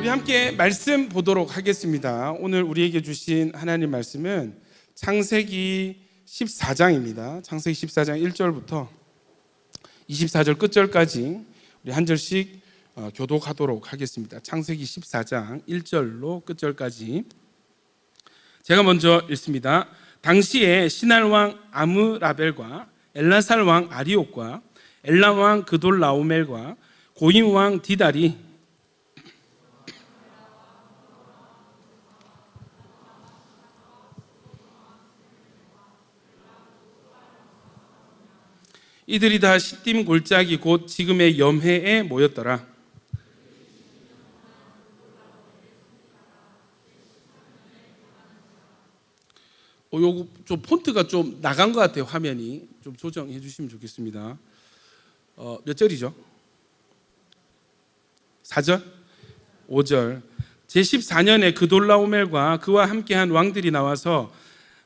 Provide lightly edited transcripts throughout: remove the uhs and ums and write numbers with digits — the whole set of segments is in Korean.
우리 함께 말씀 보도록 하겠습니다. 오늘 우리에게 주신 하나님 말씀은 창세기 14장입니다. 창세기 14장 1절부터 24절 끝절까지 우리 한 절씩 교독하도록 하겠습니다. 창세기 14장 1절로 끝절까지 제가 먼저 읽습니다. 당시에 시날 왕 아므라벨과 엘라살 왕 아리옥과 엘람 왕 그돌라오멜과 고임 왕 디달이 이들이 다 시딤 골짜기 곧 지금의 염해에 모였더라. 요거 좀 폰트가 좀 나간 것 같아요. 화면이 좀 조정해 주시면 좋겠습니다. 몇 절이죠? 4절? 5절. 제14년에 그돌라오멜과 그와 함께한 왕들이 나와서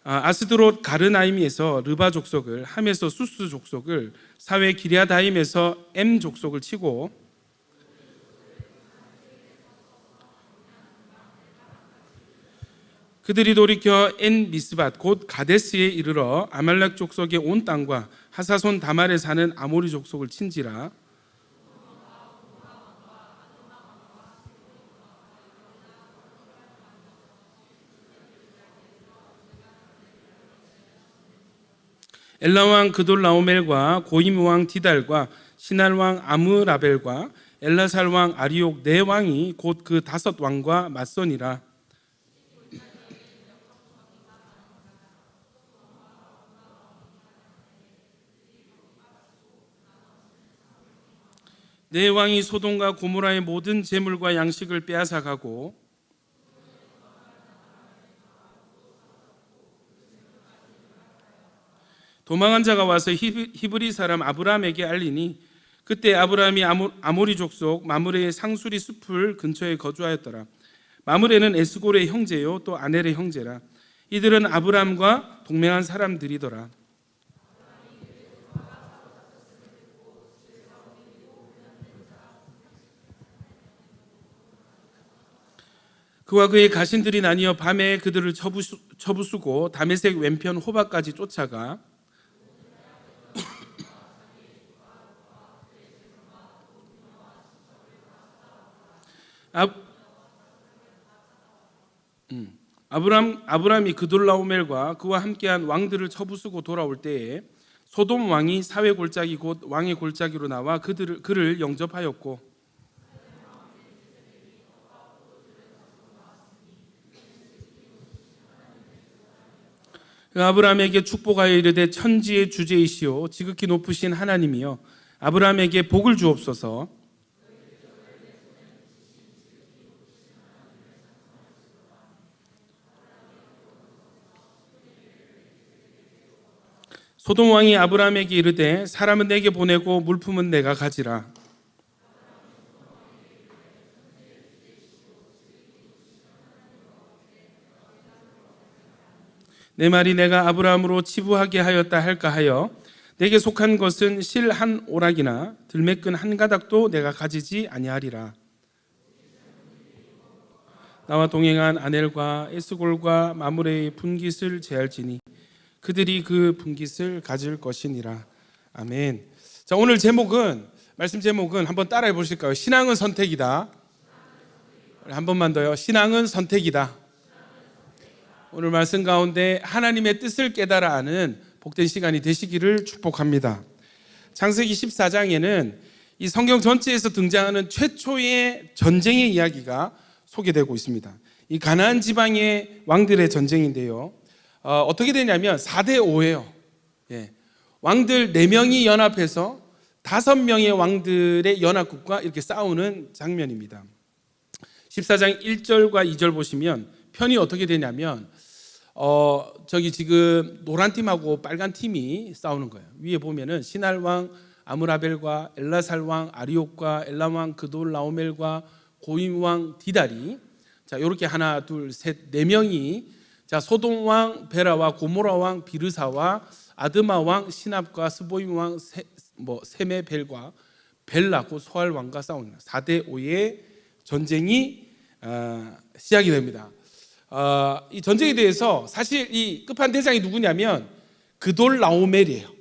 아스드롯 가르나임에서 르바 족속을, 함에서 수스 족속을, 사회 기랴다임에서 엠 족속을 치고 그들이 돌이켜 엔 미스밧 곧 가데스에 이르러 아말렉 족속의 온 땅과 하사손 다말에 사는 아모리 족속을 친지라. 엘람 왕 그돌라오멜과 고임 왕 디달과 시날 왕 아므라벨과 엘라살 왕 아리옥 네 왕이 곧 그 5 왕과 맞서니라. 네 왕이 소돔과 고모라의 모든 재물과 양식을 빼앗아 가고 도망한 자가 와서 히브리 사람 아브람에게 알리니 그때 아브람이 아모리 족속 마므레의 상수리 숲을 근처에 거주하였더라. 마므레는 에스골의 형제요 또 아넬의 형제라. 이들은 아브람과 동맹한 사람들이더라. 그와 그의 가신들이 나뉘어 밤에 그들을 쳐부수고 다메섹 왼편 호바까지 쫓아가 아브람이 그돌라오멜과 그와 함께한 왕들을 쳐부수고 돌아올 때에 소돔 왕이 사회 골짜기 곧 왕의 골짜기로 나와 그를 영접하였고 아브람에게 축복하여 이르되 천지의 주제이시오 지극히 높으신 하나님이여 아브람에게 복을 주옵소서. 소돔 왕이 아브람에게 이르되 사람은 내게 보내고 물품은 내가 가지라. 내 말이 내가 아브람으로 치부하게 하였다 할까 하여 내게 속한 것은 실 한 오락이나 들매끈 한 가닥도 내가 가지지 아니하리라. 나와 동행한 아넬과 에스골과 마므레의 분깃을 제할지니 그들이 그 분깃을 가질 것이니라. 아멘. 자, 오늘 말씀 제목은 한번 따라해 보실까요? 신앙은 선택이다. 한 번만 더요. 신앙은 선택이다. 오늘 말씀 가운데 하나님의 뜻을 깨달아 아는 복된 시간이 되시기를 축복합니다. 창세기 14장에는 이 성경 전체에서 등장하는 최초의 전쟁의 이야기가 소개되고 있습니다. 이 가나안 지방의 왕들의 전쟁인데요. 어떻게 되냐면 4대5예요. 왕들 4명이 연합해서 5명의 왕들의 연합국과 이렇게 싸우는 장면입니다. 14장 1절과 2절 보시면 편이 어떻게 되냐면 저기 지금 노란 팀하고 빨간 팀이 싸우는 거예요. 위에 보면은 시날 왕 아므라벨과 엘라살 왕 아리옥과 엘람 왕 그돌라오멜과 고임 왕 디달이 자 이렇게 하나 둘 셋 4명이 자 소돔 왕 베라와 고모라 왕 비르사와 아드마 왕 시납과 스보임 왕 세메벨과 벨라 곧 소알 왕과 싸우는 4대5의 전쟁이 시작이 됩니다. 이 전쟁에 대해서 사실 이 끝판대장이 누구냐면 그돌라오멜이에요.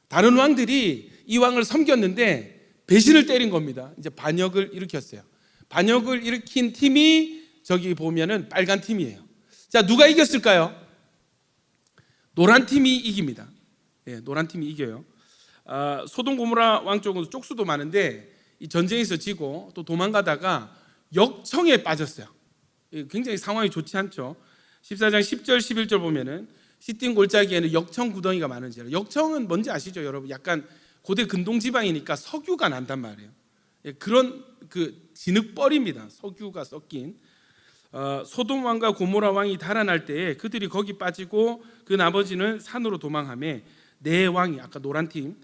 다른 왕들이 이 왕을 섬겼는데 배신을 때린 겁니다. 이제 반역을 일으켰어요. 반역을 일으킨 팀이 저기 보면은 빨간 팀이에요. 자, 누가 이겼을까요? 노란 팀이 이깁니다. 예, 노란 팀이 이겨요. 소돔 고모라 왕 쪽은 쪽수도 많은데 이 전쟁에서 지고 또 도망가다가 역청에 빠졌어요. 굉장히 상황이 좋지 않죠. 14장 10절 11절 보면은 시딤 골짜기에는 역청 구덩이가 많은지라. 역청은 뭔지 아시죠, 여러분? 약간 고대 근동 지방이니까 석유가 난단 말이에요. 그런 그 진흙벌입니다. 석유가 섞인. 소돔 왕과 고모라 왕이 달아날 때에 그들이 거기 빠지고 그 나머지는 산으로 도망하며 네 왕이 아까 노란 팀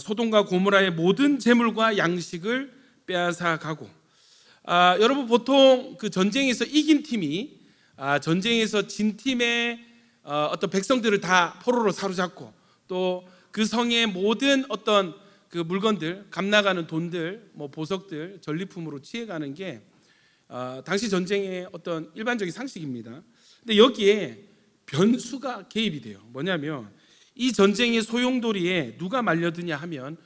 소돔과 고모라의 모든 재물과 양식을 빼앗아 가고. 여러분 보통 그 전쟁에서 이긴 팀이 전쟁에서 진 팀의 어떤 백성들을 다 포로로 사로잡고 또 그 성의 모든 어떤 그 물건들, 값나가는 돈들, 뭐 보석들, 전리품으로 취해가는 게 당시 전쟁의 어떤 일반적인 상식입니다. 근데 여기에 변수가 개입이 돼요. 뭐냐면 이 전쟁의 소용돌이에 누가 말려드냐 하면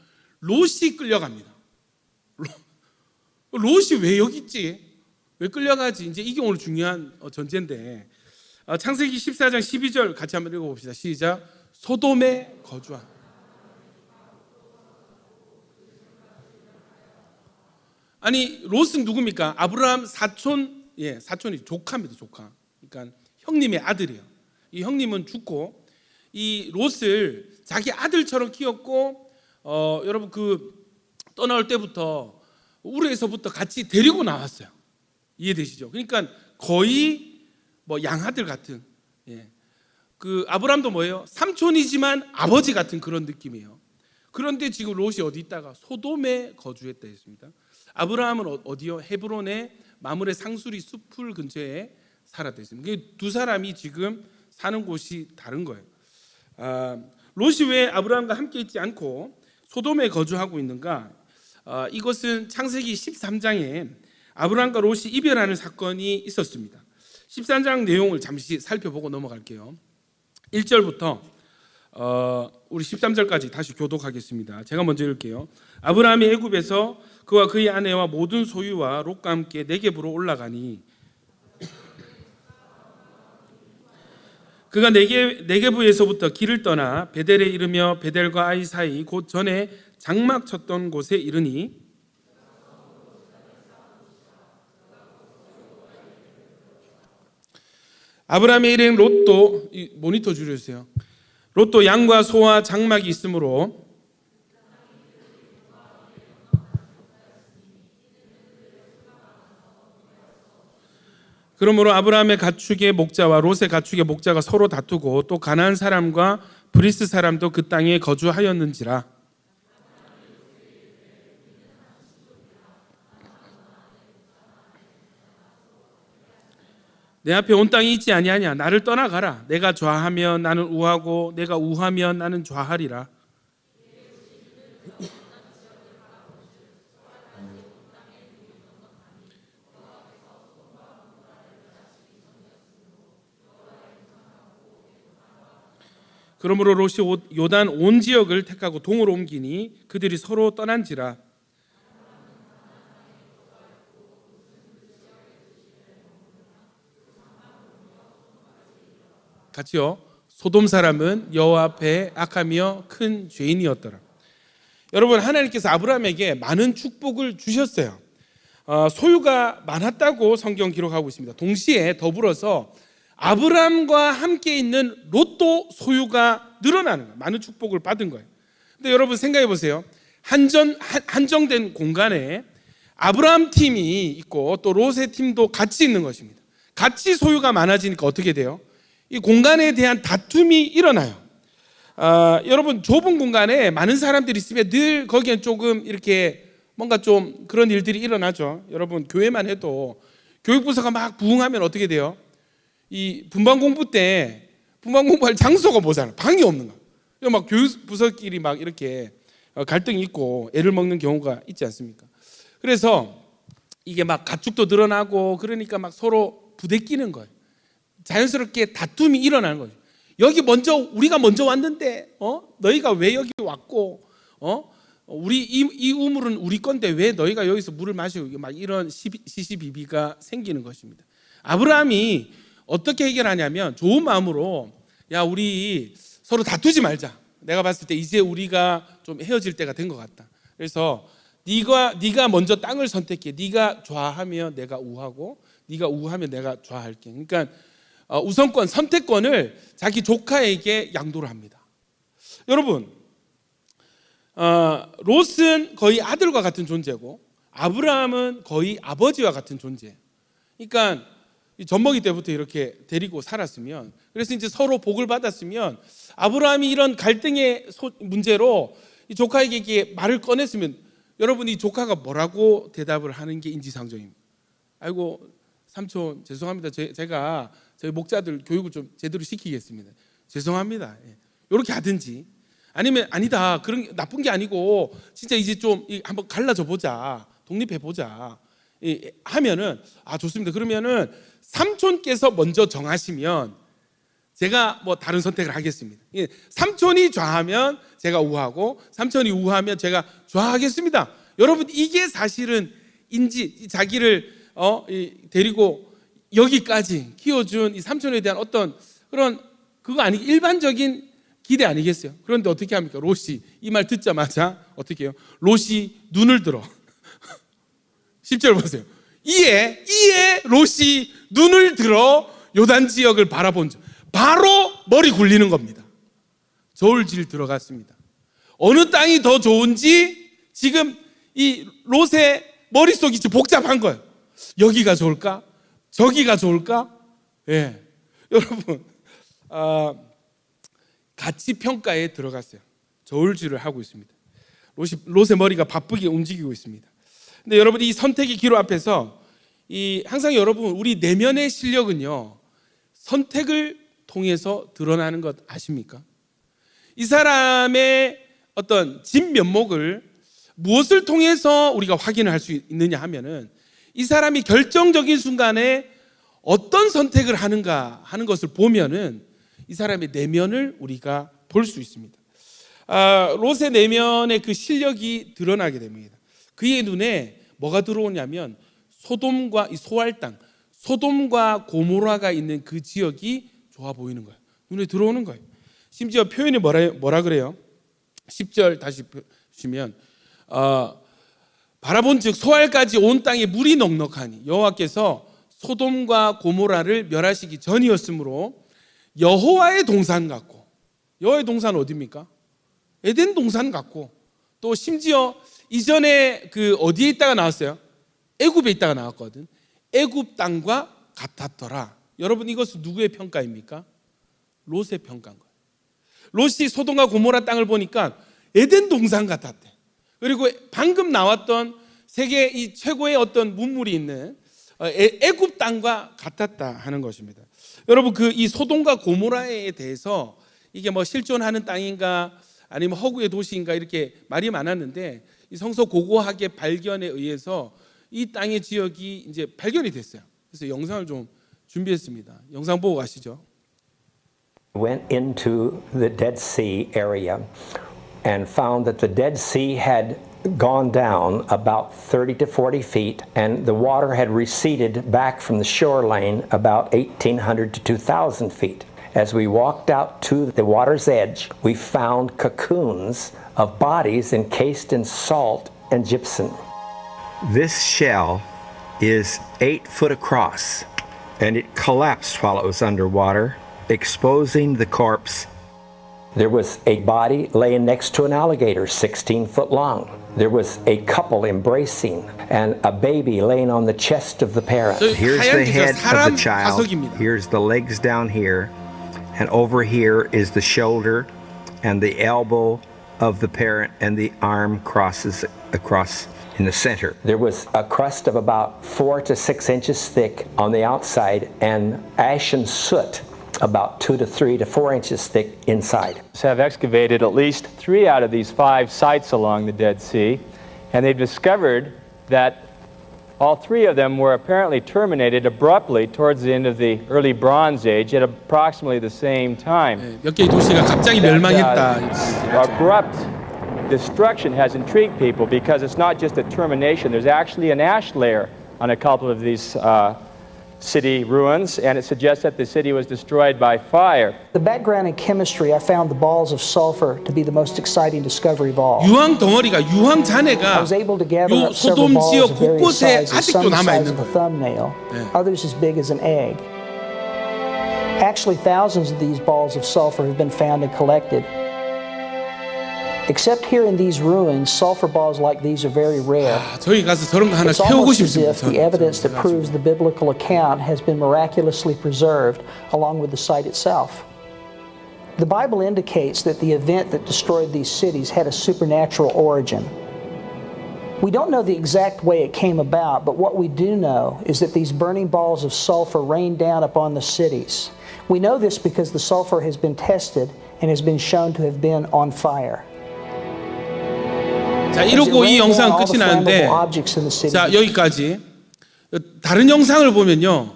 롯이 끌려갑니다. 롯이 왜 여기 있지? 왜 끌려가지? 이제 이게 오늘 중요한 전제인데 창세기 14장 12절 같이 한번 읽어봅시다. 시작. 소돔에 거주한. 아니 롯은 누굽니까? 아브라함 사촌, 사촌이 조카입니다. 조카. 그러니까 형님의 아들이에요. 이 형님은 죽고 이 롯을 자기 아들처럼 키웠고 여러분 그 떠나올 때부터 우르에서부터 같이 데리고 나왔어요. 이해되시죠? 그러니까 거의 뭐 양아들 같은. 그 아브라함도 뭐예요? 삼촌이지만 아버지 같은 그런 느낌이에요. 그런데 지금 롯이 어디 있다가 소돔에 거주했다 했습니다. 아브라함은 어디요? 헤브론의 마므레 상수리 숲풀 근처에 살았다 했습니다. 두 사람이 지금 사는 곳이 다른 거예요. 롯이 왜 아브라함과 함께 있지 않고 소돔에 거주하고 있는가? 이것은 창세기 13장에 아브라함과 롯이 이별하는 사건이 있었습니다. 13장 내용을 잠시 살펴보고 넘어갈게요. 1절부터 우리 13절까지 다시 교독하겠습니다. 제가 먼저 읽을게요. 아브라함이 애굽에서 그와 그의 아내와 모든 소유와 롯과 함께 네겝으로 올라가니 그가 네겝에서부터 길을 떠나 베델에 이르며 베델과 아이 사이 곧 전에 장막 쳤던 곳에 이르니 아브라함의 일행 롯도, 모니터 줄여주세요. 롯도 양과 소와 장막이 있으므로 그러므로 아브라함의 가축의 목자와 롯의 가축의 목자가 서로 다투고 또 가나안 사람과 브리스 사람도 그 땅에 거주하였는지라. 내 앞에 온 땅이 있지 아니하냐? 나를 떠나가라. 내가 좌하면 나는 우하고 내가 우하면 나는 좌하리라. 그러므로 롯이 요단 온 지역을 택하고 동으로 옮기니 그들이 서로 떠난지라. 같이요. 소돔 사람은 여호와 앞에 악하며 큰 죄인이었더라. 여러분, 하나님께서 아브라함에게 많은 축복을 주셨어요. 소유가 많았다고 성경 기록하고 있습니다. 동시에 더불어서 아브라함과 함께 있는 롯도 소유가 늘어나는 거예요. 많은 축복을 받은 거예요. 근데 여러분 생각해 보세요. 한정된 공간에 아브라함 팀이 있고 또 롯의 팀도 같이 있는 것입니다. 같이 소유가 많아지니까 어떻게 돼요? 이 공간에 대한 다툼이 일어나요. 여러분, 좁은 공간에 많은 사람들이 있으면 늘 거기엔 조금 이렇게 뭔가 좀 그런 일들이 일어나죠. 여러분, 교회만 해도 교육부서가 막 부흥하면 어떻게 돼요? 이 분반 공부할 장소가 뭐잖아요. 방이 없는 거예요. 막 교육부서끼리 막 이렇게 갈등이 있고 애를 먹는 경우가 있지 않습니까? 그래서 이게 막 가축도 늘어나고 그러니까 막 서로 부대끼는 거예요. 자연스럽게 다툼이 일어나는 거죠. 여기 먼저 우리가 먼저 왔는데 너희가 왜 여기 왔고 우리 이 우물은 우리 건데 왜 너희가 여기서 물을 마시고 막 이런 시시비비가 생기는 것입니다. 아브라함이 어떻게 해결하냐면 좋은 마음으로 야 우리 서로 다투지 말자. 내가 봤을 때 이제 우리가 좀 헤어질 때가 된 것 같다. 그래서 네가 먼저 땅을 선택해. 네가 좌하면 내가 우하고 네가 우하면 내가 좌할게. 그러니까 우선권 선택권을 자기 조카에게 양도를 합니다. 여러분 롯은 거의 아들과 같은 존재고 아브라함은 거의 아버지와 같은 존재. 그러니까 젖먹이 때부터 이렇게 데리고 살았으면 그래서 이제 서로 복을 받았으면 아브라함이 이런 갈등의 문제로 이 조카에게 이렇게 말을 꺼냈으면 여러분 이 조카가 뭐라고 대답을 하는 게 인지상정입니다. 아이고 삼촌 죄송합니다. 제가 저희 목자들 교육을 좀 제대로 시키겠습니다. 죄송합니다. 이렇게 하든지 아니면 아니다 그런 게 나쁜 게 아니고 진짜 이제 좀 한번 갈라져 보자 독립해 보자 하면은 좋습니다. 그러면은 삼촌께서 먼저 정하시면 제가 뭐 다른 선택을 하겠습니다. 삼촌이 좌하면 제가 우하고 삼촌이 우하면 제가 좌하겠습니다. 여러분 이게 사실은 자기를 데리고 여기까지 키워준 이 삼촌에 대한 어떤 그런 그거 아니 일반적인 기대 아니겠어요? 그런데 어떻게 합니까? 롯이 이 말 듣자마자 어떻게 해요? 롯이 눈을 들어 10절 보세요. 이에 롯이 눈을 들어 요단 지역을 바라본 적 바로 머리 굴리는 겁니다. 저울질 들어갔습니다. 어느 땅이 더 좋은지 지금 이 롯의 머릿속이 지금 복잡한 거예요. 여기가 좋을까? 저기가 좋을까? 예. 여러분 가치 평가에 들어갔어요. 저울질을 하고 있습니다. 롯의 머리가 바쁘게 움직이고 있습니다. 근데 여러분 이 선택의 기로 앞에서 항상 여러분 우리 내면의 실력은요 선택을 통해서 드러나는 것 아십니까? 이 사람의 어떤 진면목을 무엇을 통해서 우리가 확인을 할 수 있느냐 하면은 이 사람이 결정적인 순간에 어떤 선택을 하는가 하는 것을 보면은 이 사람의 내면을 우리가 볼 수 있습니다. 롯의 내면의 그 실력이 드러나게 됩니다. 그의 눈에 뭐가 들어오냐면 소돔과 이 소알 땅, 소돔과 고모라가 있는 그 지역이 좋아 보이는 거예요. 눈에 들어오는 거예요. 심지어 표현이 뭐라 그래요? 10절 다시 보시면 바라본즉 소알까지 온 땅에 물이 넉넉하니 여호와께서 소돔과 고모라를 멸하시기 전이었으므로 여호와의 동산 같고 여호와의 동산은 어디입니까? 에덴 동산 같고 또 심지어 이전에 그 어디에 있다가 나왔어요? 애굽에 있다가 나왔거든. 애굽 땅과 같았더라. 여러분 이것은 누구의 평가입니까? 롯의 평가인 거예요. 롯이 소돔과 고모라 땅을 보니까 에덴 동산 같았대. 그리고 방금 나왔던 세계 이 최고의 어떤 문물이 있는 애굽 땅과 같았다 하는 것입니다. 여러분 이 소돔과 고모라에 대해서 이게 뭐 실존하는 땅인가 아니면 허구의 도시인가 이렇게 말이 많았는데 이 성서 고고학의 발견에 의해서 이 땅의 지역이 이제 발견이 됐어요. 그래서 영상을 좀 준비했습니다. 영상 보고 가시죠. Went into the Dead Sea area and found that the Dead Sea had gone down about 30 to 40 feet and the water had receded back from the shoreline about 1,800 to 2,000 feet. As we walked out to the water's edge, we found cocoons of bodies encased in salt and gypsum. This shell is 8 foot across, and it collapsed while it was underwater, exposing the corpse. There was a body laying next to an alligator 16 foot long. There was a couple embracing and a baby laying on the chest of the parent. Here's the head of the child. Here's the legs down here. And over here is the shoulder and the elbow of the parent, and the arm crosses across in the center. There was a crust of about 4 to 6 inches thick on the outside and ashen soot about 2 to 3 to 4 inches thick inside. Have excavated at least 3 out of these 5 sites along the Dead Sea, and they've discovered that All three of them were apparently terminated abruptly towards the end of the early Bronze Age at approximately the same time. 몇 개의 도시가 갑자기 멸망했다. Abrupt destruction has intrigued people because it's not just a termination. There's actually an ash layer on a couple of these city ruins, and it suggests that the city was destroyed by fire. The background in chemistry, I found the balls of sulfur to be the most exciting discovery of all. 유황 덩어리가 유황 잔해가 I was able to gather 요 up several 소돔 balls 지역 of various 곳곳에 sizes, 아직도 some the 남아 size 있는 of a 거예요. thumbnail, others as big as an egg. Actually, thousands of these balls of sulfur have been found and collected. Except here in these ruins, sulfur balls like these are very rare. 저희 가서 저런 거 하나 It's 캐오고 almost as 싶습니다. if the evidence that proves the biblical account has been miraculously preserved along with the site itself. The Bible indicates that the event that destroyed these cities had a supernatural origin. We don't know the exact way it came about, but what we do know is that these burning balls of sulfur rained down upon the cities. We know this because the sulfur has been tested and has been shown to have been on fire. 자, 이러고 이 영상 끝이 나는데, 자, 여기까지. 다른 영상을 보면요,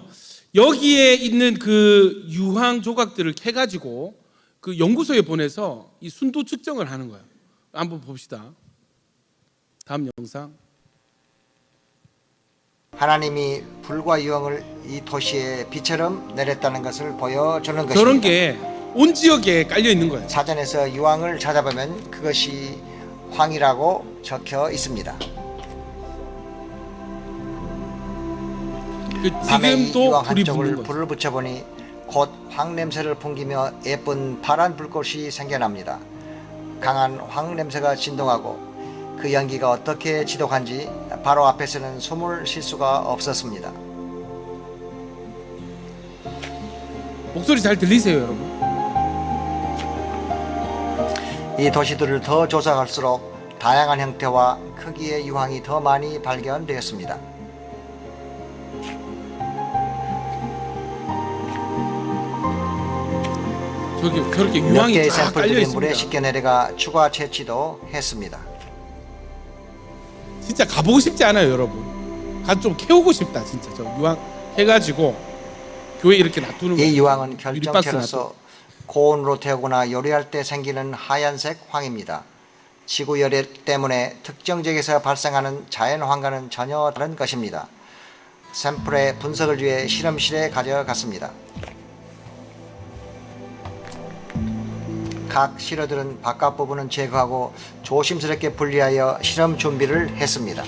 여기에 있는 그 유황 조각들을 캐가지고 그 연구소에 보내서 이 순도 측정을 하는 거예요. 한번 봅시다. 다음 영상. 하나님이 불과 유황을 이 도시에 비처럼 내렸다는 것을 보여주는 것입니다. 저런 게 온 지역에 깔려 있는 거예요. 사전에서 유황을 찾아보면 그것이 황이라고 적혀 있습니다. 밤에 이 지금도 유황 불이 한쪽을 붙는 거예요. 불을 붙여보니 곧 황 냄새를 풍기며 예쁜 파란 불꽃이 생겨납니다. 강한 황 냄새가 진동하고 그 연기가 어떻게 지독한지 바로 앞에서는 숨을 쉴 수가 없었습니다. 목소리 잘 들리세요, 여러분? 이 도시들을 더 조사할수록 다양한 형태와 크기의 유황이 더 많이 발견되었습니다. 저렇게 몇 유황이 개의 쫙 깔려 샘플들이 물에 있습니다. 씻겨 내려가 추가 채취도 했습니다. 진짜 가보고 싶지 않아요, 여러분? 가서 좀 캐오고 싶다, 진짜. 저 유황 해가지고 교회 이렇게 놔두는 거예요. 이 유황은 유리박스 결정체로서 고온으로 태우거나 요리할 때 생기는 하얀색 황입니다. 지구 열애 때문에 특정 지역에서 발생하는 자연 황과는 전혀 다른 것입니다. 샘플의 분석을 위해 실험실에 가져갔습니다. 각 시료들은 바깥 부분은 제거하고 조심스럽게 분리하여 실험 준비를 했습니다.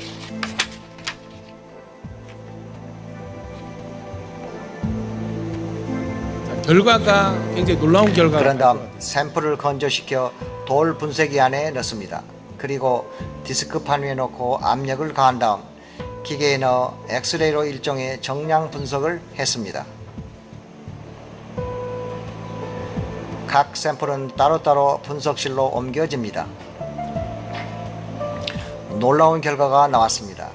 결과가 굉장히 놀라운 결과가 그런 다음 나왔어요. 샘플을 건조시켜 돌 분쇄기 안에 넣습니다. 그리고 디스크판 위에 놓고 압력을 가한 다음 기계에 넣어 엑스레이로 일종의 정량 분석을 했습니다. 각 샘플은 따로따로 분석실로 옮겨집니다. 놀라운 결과가 나왔습니다.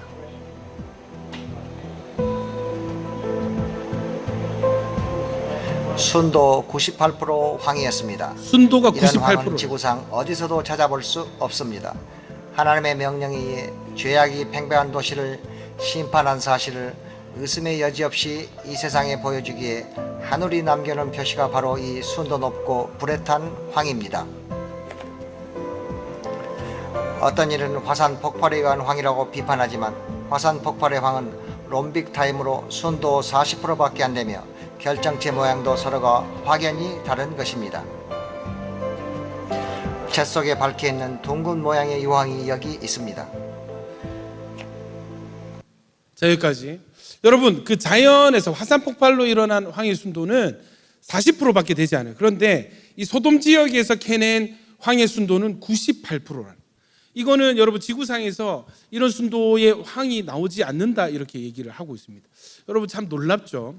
순도 98% 황이었습니다. 순도가 이런 황은 98%. 지구상 어디서도 찾아볼 수 없습니다. 하나님의 명령에 의해 죄악이 팽배한 도시를 심판한 사실을 의심의 여지 없이 이 세상에 보여주기에 하늘이 남겨놓은 표시가 바로 이 순도 높고 불에 탄 황입니다. 어떤 이는 화산 폭발에 의한 황이라고 비판하지만 화산 폭발의 황은 롬빅 타임으로 순도 40%밖에 안 되며 결정체 모양도 서로가 확연히 다른 것입니다. 재 속에 밝혀있는 둥근 모양의 유황이 여기 있습니다. 자, 여기까지. 여러분, 그 자연에서 화산 폭발로 일어난 황의 순도는 40%밖에 되지 않아요. 그런데 이 소돔 지역에서 캐낸 황의 순도는 98%라는. 이거는 여러분 지구상에서 이런 순도의 황이 나오지 않는다 이렇게 얘기를 하고 있습니다. 여러분 참 놀랍죠?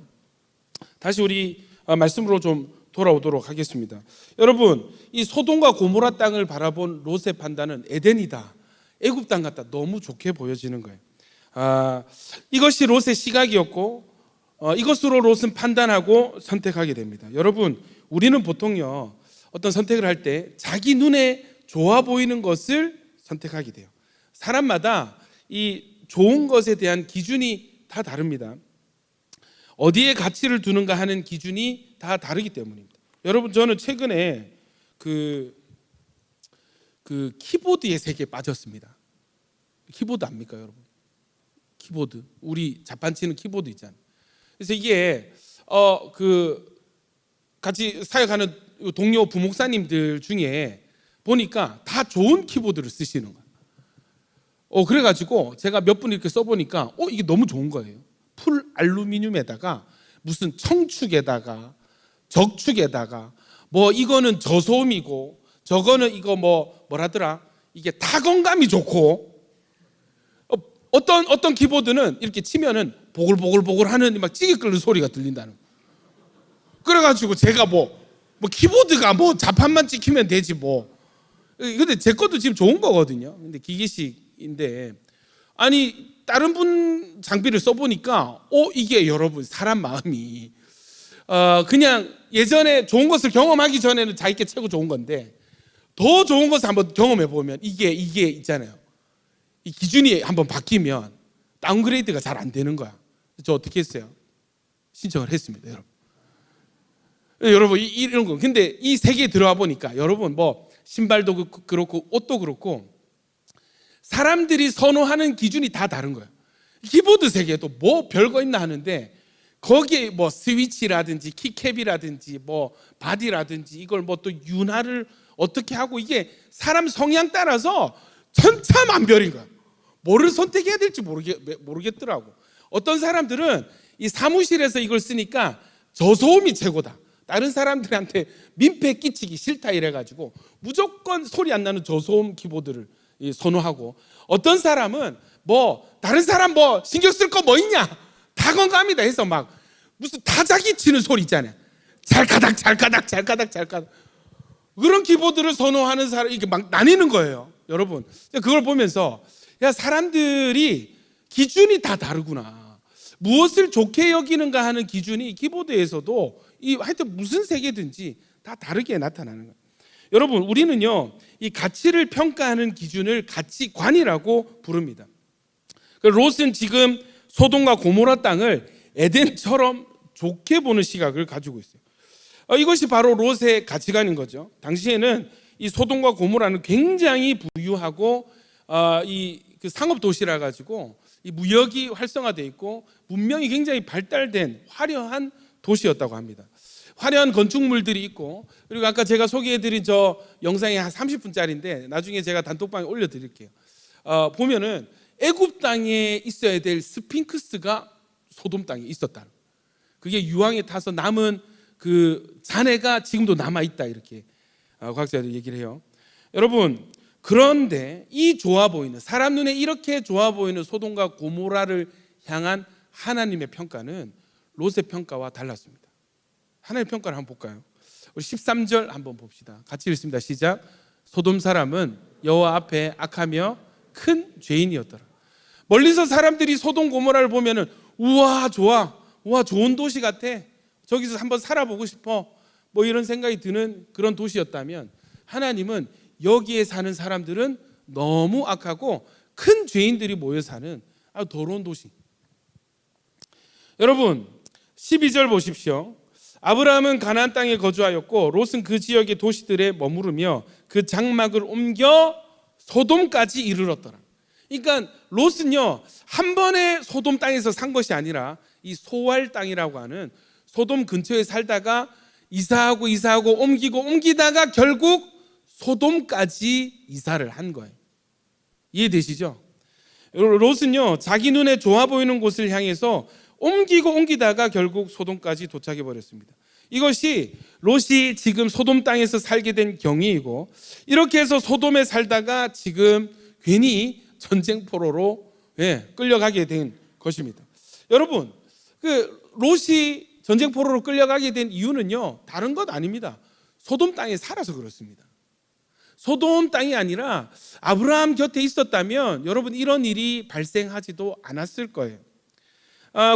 다시 우리 말씀으로 좀 돌아오도록 하겠습니다. 여러분, 이 소돔과 고모라 땅을 바라본 롯의 판단은 에덴이다, 애굽 땅 같다, 너무 좋게 보여지는 거예요. 이것이 롯의 시각이었고 이것으로 롯은 판단하고 선택하게 됩니다. 여러분, 우리는 보통요 어떤 선택을 할 때 자기 눈에 좋아 보이는 것을 선택하게 돼요. 사람마다 이 좋은 것에 대한 기준이 다 다릅니다. 어디에 가치를 두는가 하는 기준이 다 다르기 때문입니다. 여러분, 저는 최근에 그 키보드의 세계에 빠졌습니다. 키보드 압니까, 여러분? 키보드, 우리 자판치는 키보드 있잖아요. 그래서 이게 같이 사역하는 동료 부목사님들 중에 보니까 다 좋은 키보드를 쓰시는 거예요. 그래가지고 제가 몇 분 이렇게 써보니까 이게 너무 좋은 거예요. 풀 알루미늄에다가 무슨 청축에다가 적축에다가 뭐 이거는 저소음이고 저거는 이거 뭐라더라, 이게 타건감이 좋고, 어떤 키보드는 이렇게 치면은 보글보글 하는 막 찌개 끓는 소리가 들린다는 거예요. 그래가지고 제가 키보드가 자판만 찍히면 되지 근데 제 것도 지금 좋은 거거든요. 근데 기계식인데, 아니 다른 분 장비를 써보니까 이게 여러분, 사람 마음이 그냥 예전에 좋은 것을 경험하기 전에는 자기께 최고 좋은 건데, 더 좋은 것을 한번 경험해 보면 이게 있잖아요. 이 기준이 한번 바뀌면 다운그레이드가 잘 안 되는 거야. 저 어떻게 했어요? 신청을 했습니다, 여러분. 여러분, 이런 거. 근데 이 세계에 들어와 보니까 여러분, 신발도 그렇고 옷도 그렇고 사람들이 선호하는 기준이 다 다른 거예요. 키보드 세계에도 별거 있나 하는데, 거기에 스위치라든지 키캡이라든지 바디라든지 이걸 또 윤활을 어떻게 하고, 이게 사람 성향 따라서 천차만별인 거야. 뭐를 선택해야 될지 모르겠더라고. 어떤 사람들은 이 사무실에서 이걸 쓰니까 저소음이 최고다, 다른 사람들한테 민폐 끼치기 싫다 이래가지고 무조건 소리 안 나는 저소음 키보드를 선호하고, 어떤 사람은 다른 사람 신경 쓸 거 있냐, 타건감이다 해서 무슨 타자기 치는 소리 있잖아요. 잘까닥 그런 키보드를 선호하는 사람이 이게 나뉘는 거예요. 여러분, 그걸 보면서 사람들이 기준이 다 다르구나. 무엇을 좋게 여기는가 하는 기준이 키보드에서도 하여튼 무슨 세계든지 다 다르게 나타나는 거예요. 여러분, 우리는요, 이 가치를 평가하는 기준을 가치관이라고 부릅니다. 롯은 지금 소돔과 고모라 땅을 에덴처럼 좋게 보는 시각을 가지고 있어요. 이것이 바로 롯의 가치관인 거죠. 당시에는 이 소돔과 고모라는 굉장히 부유하고 그 상업 도시라 가지고 이 무역이 활성화되어 있고 문명이 굉장히 발달된 화려한 도시였다고 합니다. 화려한 건축물들이 있고, 그리고 아까 제가 소개해드린 저 영상이 한 30분짜리인데 나중에 제가 단톡방에 올려드릴게요. 보면은 애굽 땅에 있어야 될 스핑크스가 소돔 땅에 있었다. 그게 유황에 타서 남은 그 잔해가 지금도 남아있다, 이렇게 과학자들이 얘기를 해요. 여러분, 그런데 이 좋아 보이는, 사람 눈에 이렇게 좋아 보이는 소돔과 고모라를 향한 하나님의 평가는 롯의 평가와 달랐습니다. 하나님의 평가를 한번 볼까요? 우리 13절 한번 봅시다. 같이 읽습니다. 시작. 소돔 사람은 여호와 앞에 악하며 큰 죄인이었더라. 멀리서 사람들이 소돔 고모라를 보면은 우와 좋아, 우와 좋은 도시 같아, 저기서 한번 살아보고 싶어, 이런 생각이 드는 그런 도시였다면, 하나님은 여기에 사는 사람들은 너무 악하고 큰 죄인들이 모여 사는 아주 더러운 도시. 여러분, 12절 보십시오. 아브라함은 가나안 땅에 거주하였고 롯은 그 지역의 도시들에 머무르며 그 장막을 옮겨 소돔까지 이르렀더라. 그러니까 롯은요, 한 번에 소돔 땅에서 산 것이 아니라 이 소알 땅이라고 하는 소돔 근처에 살다가 이사하고 옮기다가 결국 소돔까지 이사를 한 거예요. 이해되시죠? 롯은요, 자기 눈에 좋아 보이는 곳을 향해서 옮기다가 결국 소돔까지 도착해 버렸습니다. 이것이 롯이 지금 소돔 땅에서 살게 된 경위이고, 이렇게 해서 소돔에 살다가 지금 괜히 전쟁포로로 끌려가게 된 것입니다. 여러분, 롯이 전쟁포로로 끌려가게 된 이유는요, 다른 것 아닙니다. 소돔 땅에 살아서 그렇습니다. 소돔 땅이 아니라 아브라함 곁에 있었다면 여러분, 이런 일이 발생하지도 않았을 거예요.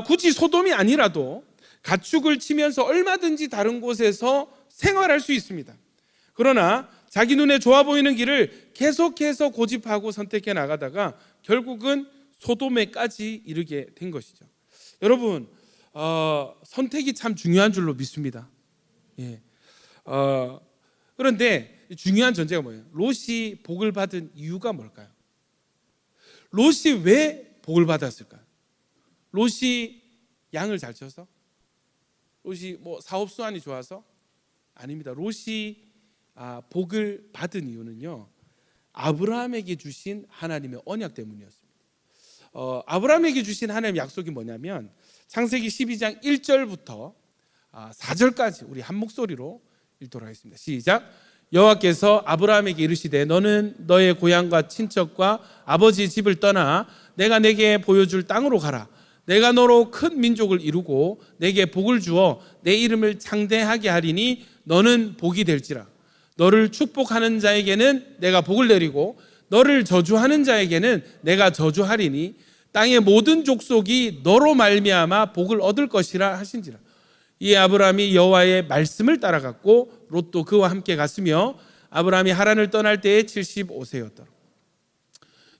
굳이 소돔이 아니라도 가축을 치면서 얼마든지 다른 곳에서 생활할 수 있습니다. 그러나 자기 눈에 좋아 보이는 길을 계속해서 고집하고 선택해 나가다가 결국은 소돔에까지 이르게 된 것이죠. 여러분, 선택이 참 중요한 줄로 믿습니다. 예. 그런데 중요한 전제가 뭐예요? 롯이 복을 받은 이유가 뭘까요? 롯이 왜 복을 받았을까요? 롯이 양을 잘 쳐서? 롯이 뭐 사업 수완이 좋아서? 아닙니다. 롯이 복을 받은 이유는요, 아브라함에게 주신 하나님의 언약 때문이었습니다. 아브라함에게 주신 하나님의 약속이 뭐냐면 창세기 12장 1절부터 4절까지 우리 한 목소리로 읽도록 하겠습니다. 시작. 여호와께서 아브라함에게 이르시되 너는 너의 고향과 친척과 아버지의 집을 떠나 내가 내게 보여줄 땅으로 가라. 내가 너로 큰 민족을 이루고 내게 복을 주어 내 이름을 창대하게 하리니 너는 복이 될지라. 너를 축복하는 자에게는 내가 복을 내리고 너를 저주하는 자에게는 내가 저주하리니 땅의 모든 족속이 너로 말미암아 복을 얻을 것이라 하신지라. 이 아브라함이 여호와의 말씀을 따라갔고 롯도 그와 함께 갔으며 아브라함이 하란을 떠날 때에 75세였더라.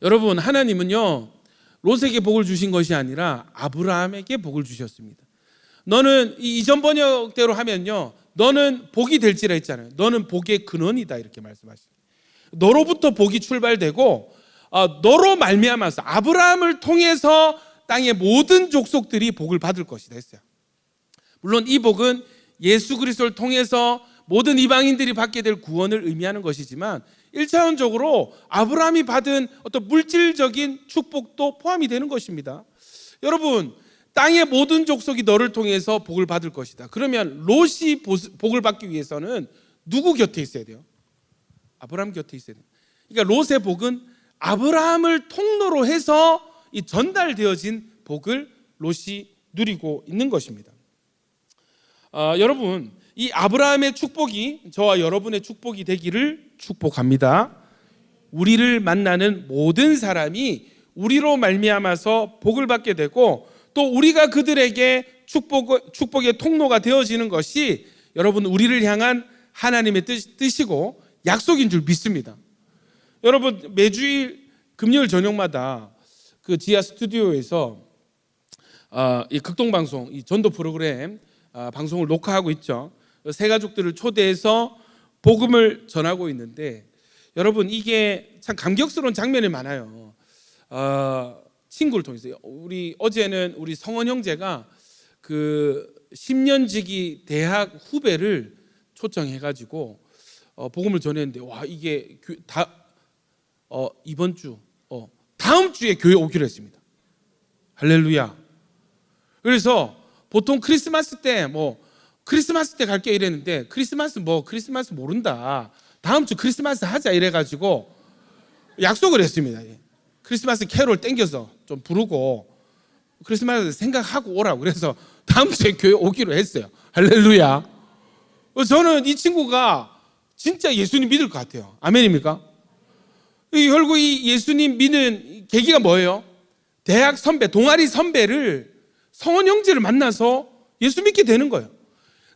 여러분, 하나님은요 롯에게 복을 주신 것이 아니라 아브라함에게 복을 주셨습니다. 너는 이전 번역대로 하면요, 너는 복이 될지라 했잖아요. 너는 복의 근원이다 이렇게 말씀하시죠. 너로부터 복이 출발되고 너로 말미암아서 아브라함을 통해서 땅의 모든 족속들이 복을 받을 것이다 했어요. 물론 이 복은 예수 그리스도를 통해서 모든 이방인들이 받게 될 구원을 의미하는 것이지만 1차원적으로 아브라함이 받은 어떤 물질적인 축복도 포함이 되는 것입니다. 여러분, 땅의 모든 족속이 너를 통해서 복을 받을 것이다. 그러면 롯이 복을 받기 위해서는 누구 곁에 있어야 돼요? 아브라함 곁에 있어야 돼요. 그러니까 롯의 복은 아브라함을 통로로 해서 이 전달되어진 복을 롯이 누리고 있는 것입니다. 여러분, 이 아브라함의 축복이 저와 여러분의 축복이 되기를 축복합니다. 우리를 만나는 모든 사람이 우리로 말미암아서 복을 받게 되고 또 우리가 그들에게 축복의 통로가 되어지는 것이 여러분 우리를 향한 하나님의 뜻이고 약속인 줄 믿습니다. 여러분, 매주일 금요일 저녁마다 그 지하 스튜디오에서 이 극동방송, 이 전도 프로그램 방송을 녹화하고 있죠. 새 가족들을 초대해서 복음을 전하고 있는데 여러분, 이게 참 감격스러운 장면이 많아요. 친구를 통해서 어제는 우리 성원 형제가 그 10년지기 대학 후배를 초청해가지고 복음을 전했는데 와, 이게 이번 주 다음 주에 교회 오기로 했습니다. 할렐루야. 그래서 보통 크리스마스 때 갈게 이랬는데 크리스마스 모른다. 다음 주 크리스마스 하자 이래가지고 약속을 했습니다. 크리스마스 캐롤 땡겨서 좀 부르고 크리스마스 생각하고 오라고. 그래서 다음 주에 교회 오기로 했어요. 할렐루야. 저는 이 친구가 진짜 예수님 믿을 것 같아요. 아멘입니까? 결국 이 예수님 믿는 계기가 뭐예요? 대학 선배, 동아리 선배를 성원 형제를 만나서 예수 믿게 되는 거예요.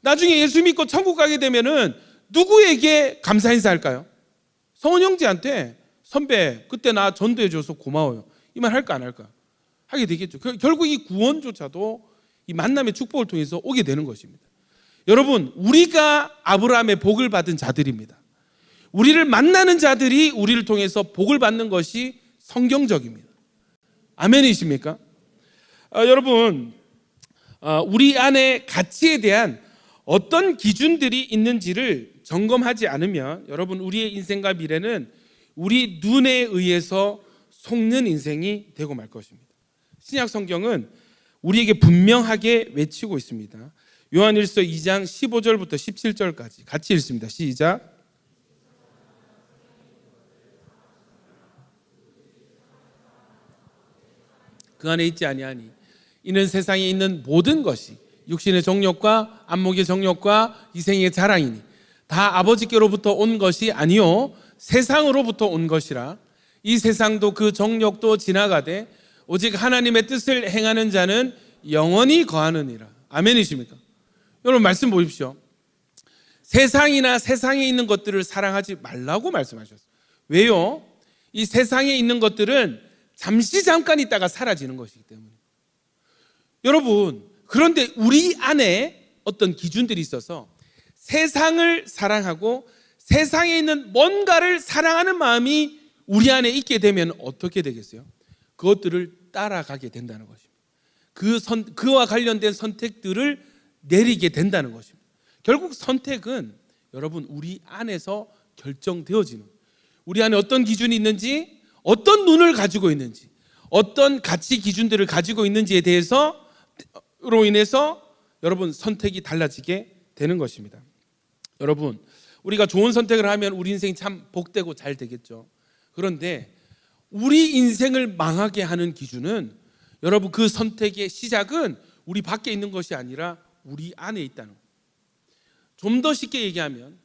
나중에 예수 믿고 천국 가게 되면은 누구에게 감사 인사할까요? 성원 형제한테 선배 그때 나 전도해줘서 고마워요. 이 말 할까 안 할까? 하게 되겠죠. 결국 이 구원조차도 이 만남의 축복을 통해서 오게 되는 것입니다. 여러분, 우리가 아브라함의 복을 받은 자들입니다. 우리를 만나는 자들이 우리를 통해서 복을 받는 것이 성경적입니다. 아멘이십니까? 여러분, 우리 안에 가치에 대한 어떤 기준들이 있는지를 점검하지 않으면 여러분 우리의 인생과 미래는 우리 눈에 의해서 속는 인생이 되고 말 것입니다. 신약 성경은 우리에게 분명하게 외치고 있습니다. 요한일서 2장 15절부터 17절까지 같이 읽습니다. 시작. 그 안에 있지 아니하니 이는 세상에 있는 모든 것이 육신의 정욕과 안목의 정욕과 이생의 자랑이니 다 아버지께로부터 온 것이 아니요 세상으로부터 온 것이라. 이 세상도 그 정욕도 지나가되 오직 하나님의 뜻을 행하는 자는 영원히 거하느니라. 아멘이십니까? 여러분 말씀 보십시오. 세상이나 세상에 있는 것들을 사랑하지 말라고 말씀하셨어요. 왜요? 이 세상에 있는 것들은 잠깐 있다가 사라지는 것이기 때문에. 여러분, 그런데 우리 안에 어떤 기준들이 있어서 세상을 사랑하고 세상에 있는 뭔가를 사랑하는 마음이 우리 안에 있게 되면 어떻게 되겠어요? 그것들을 따라가게 된다는 것입니다. 그와 관련된 선택들을 내리게 된다는 것입니다. 결국 선택은 여러분 우리 안에서 결정되어지는, 우리 안에 어떤 기준이 있는지, 어떤 눈을 가지고 있는지, 어떤 가치 기준들을 가지고 있는지에 대해서로 인해서 여러분 선택이 달라지게 되는 것입니다. 여러분, 우리가 좋은 선택을 하면 우리 인생이 참 복되고 잘 되겠죠. 그런데 우리 인생을 망하게 하는 기준은, 여러분, 그 선택의 시작은 우리 밖에 있는 것이 아니라 우리 안에 있다는 거예요. 좀 더 쉽게 얘기하면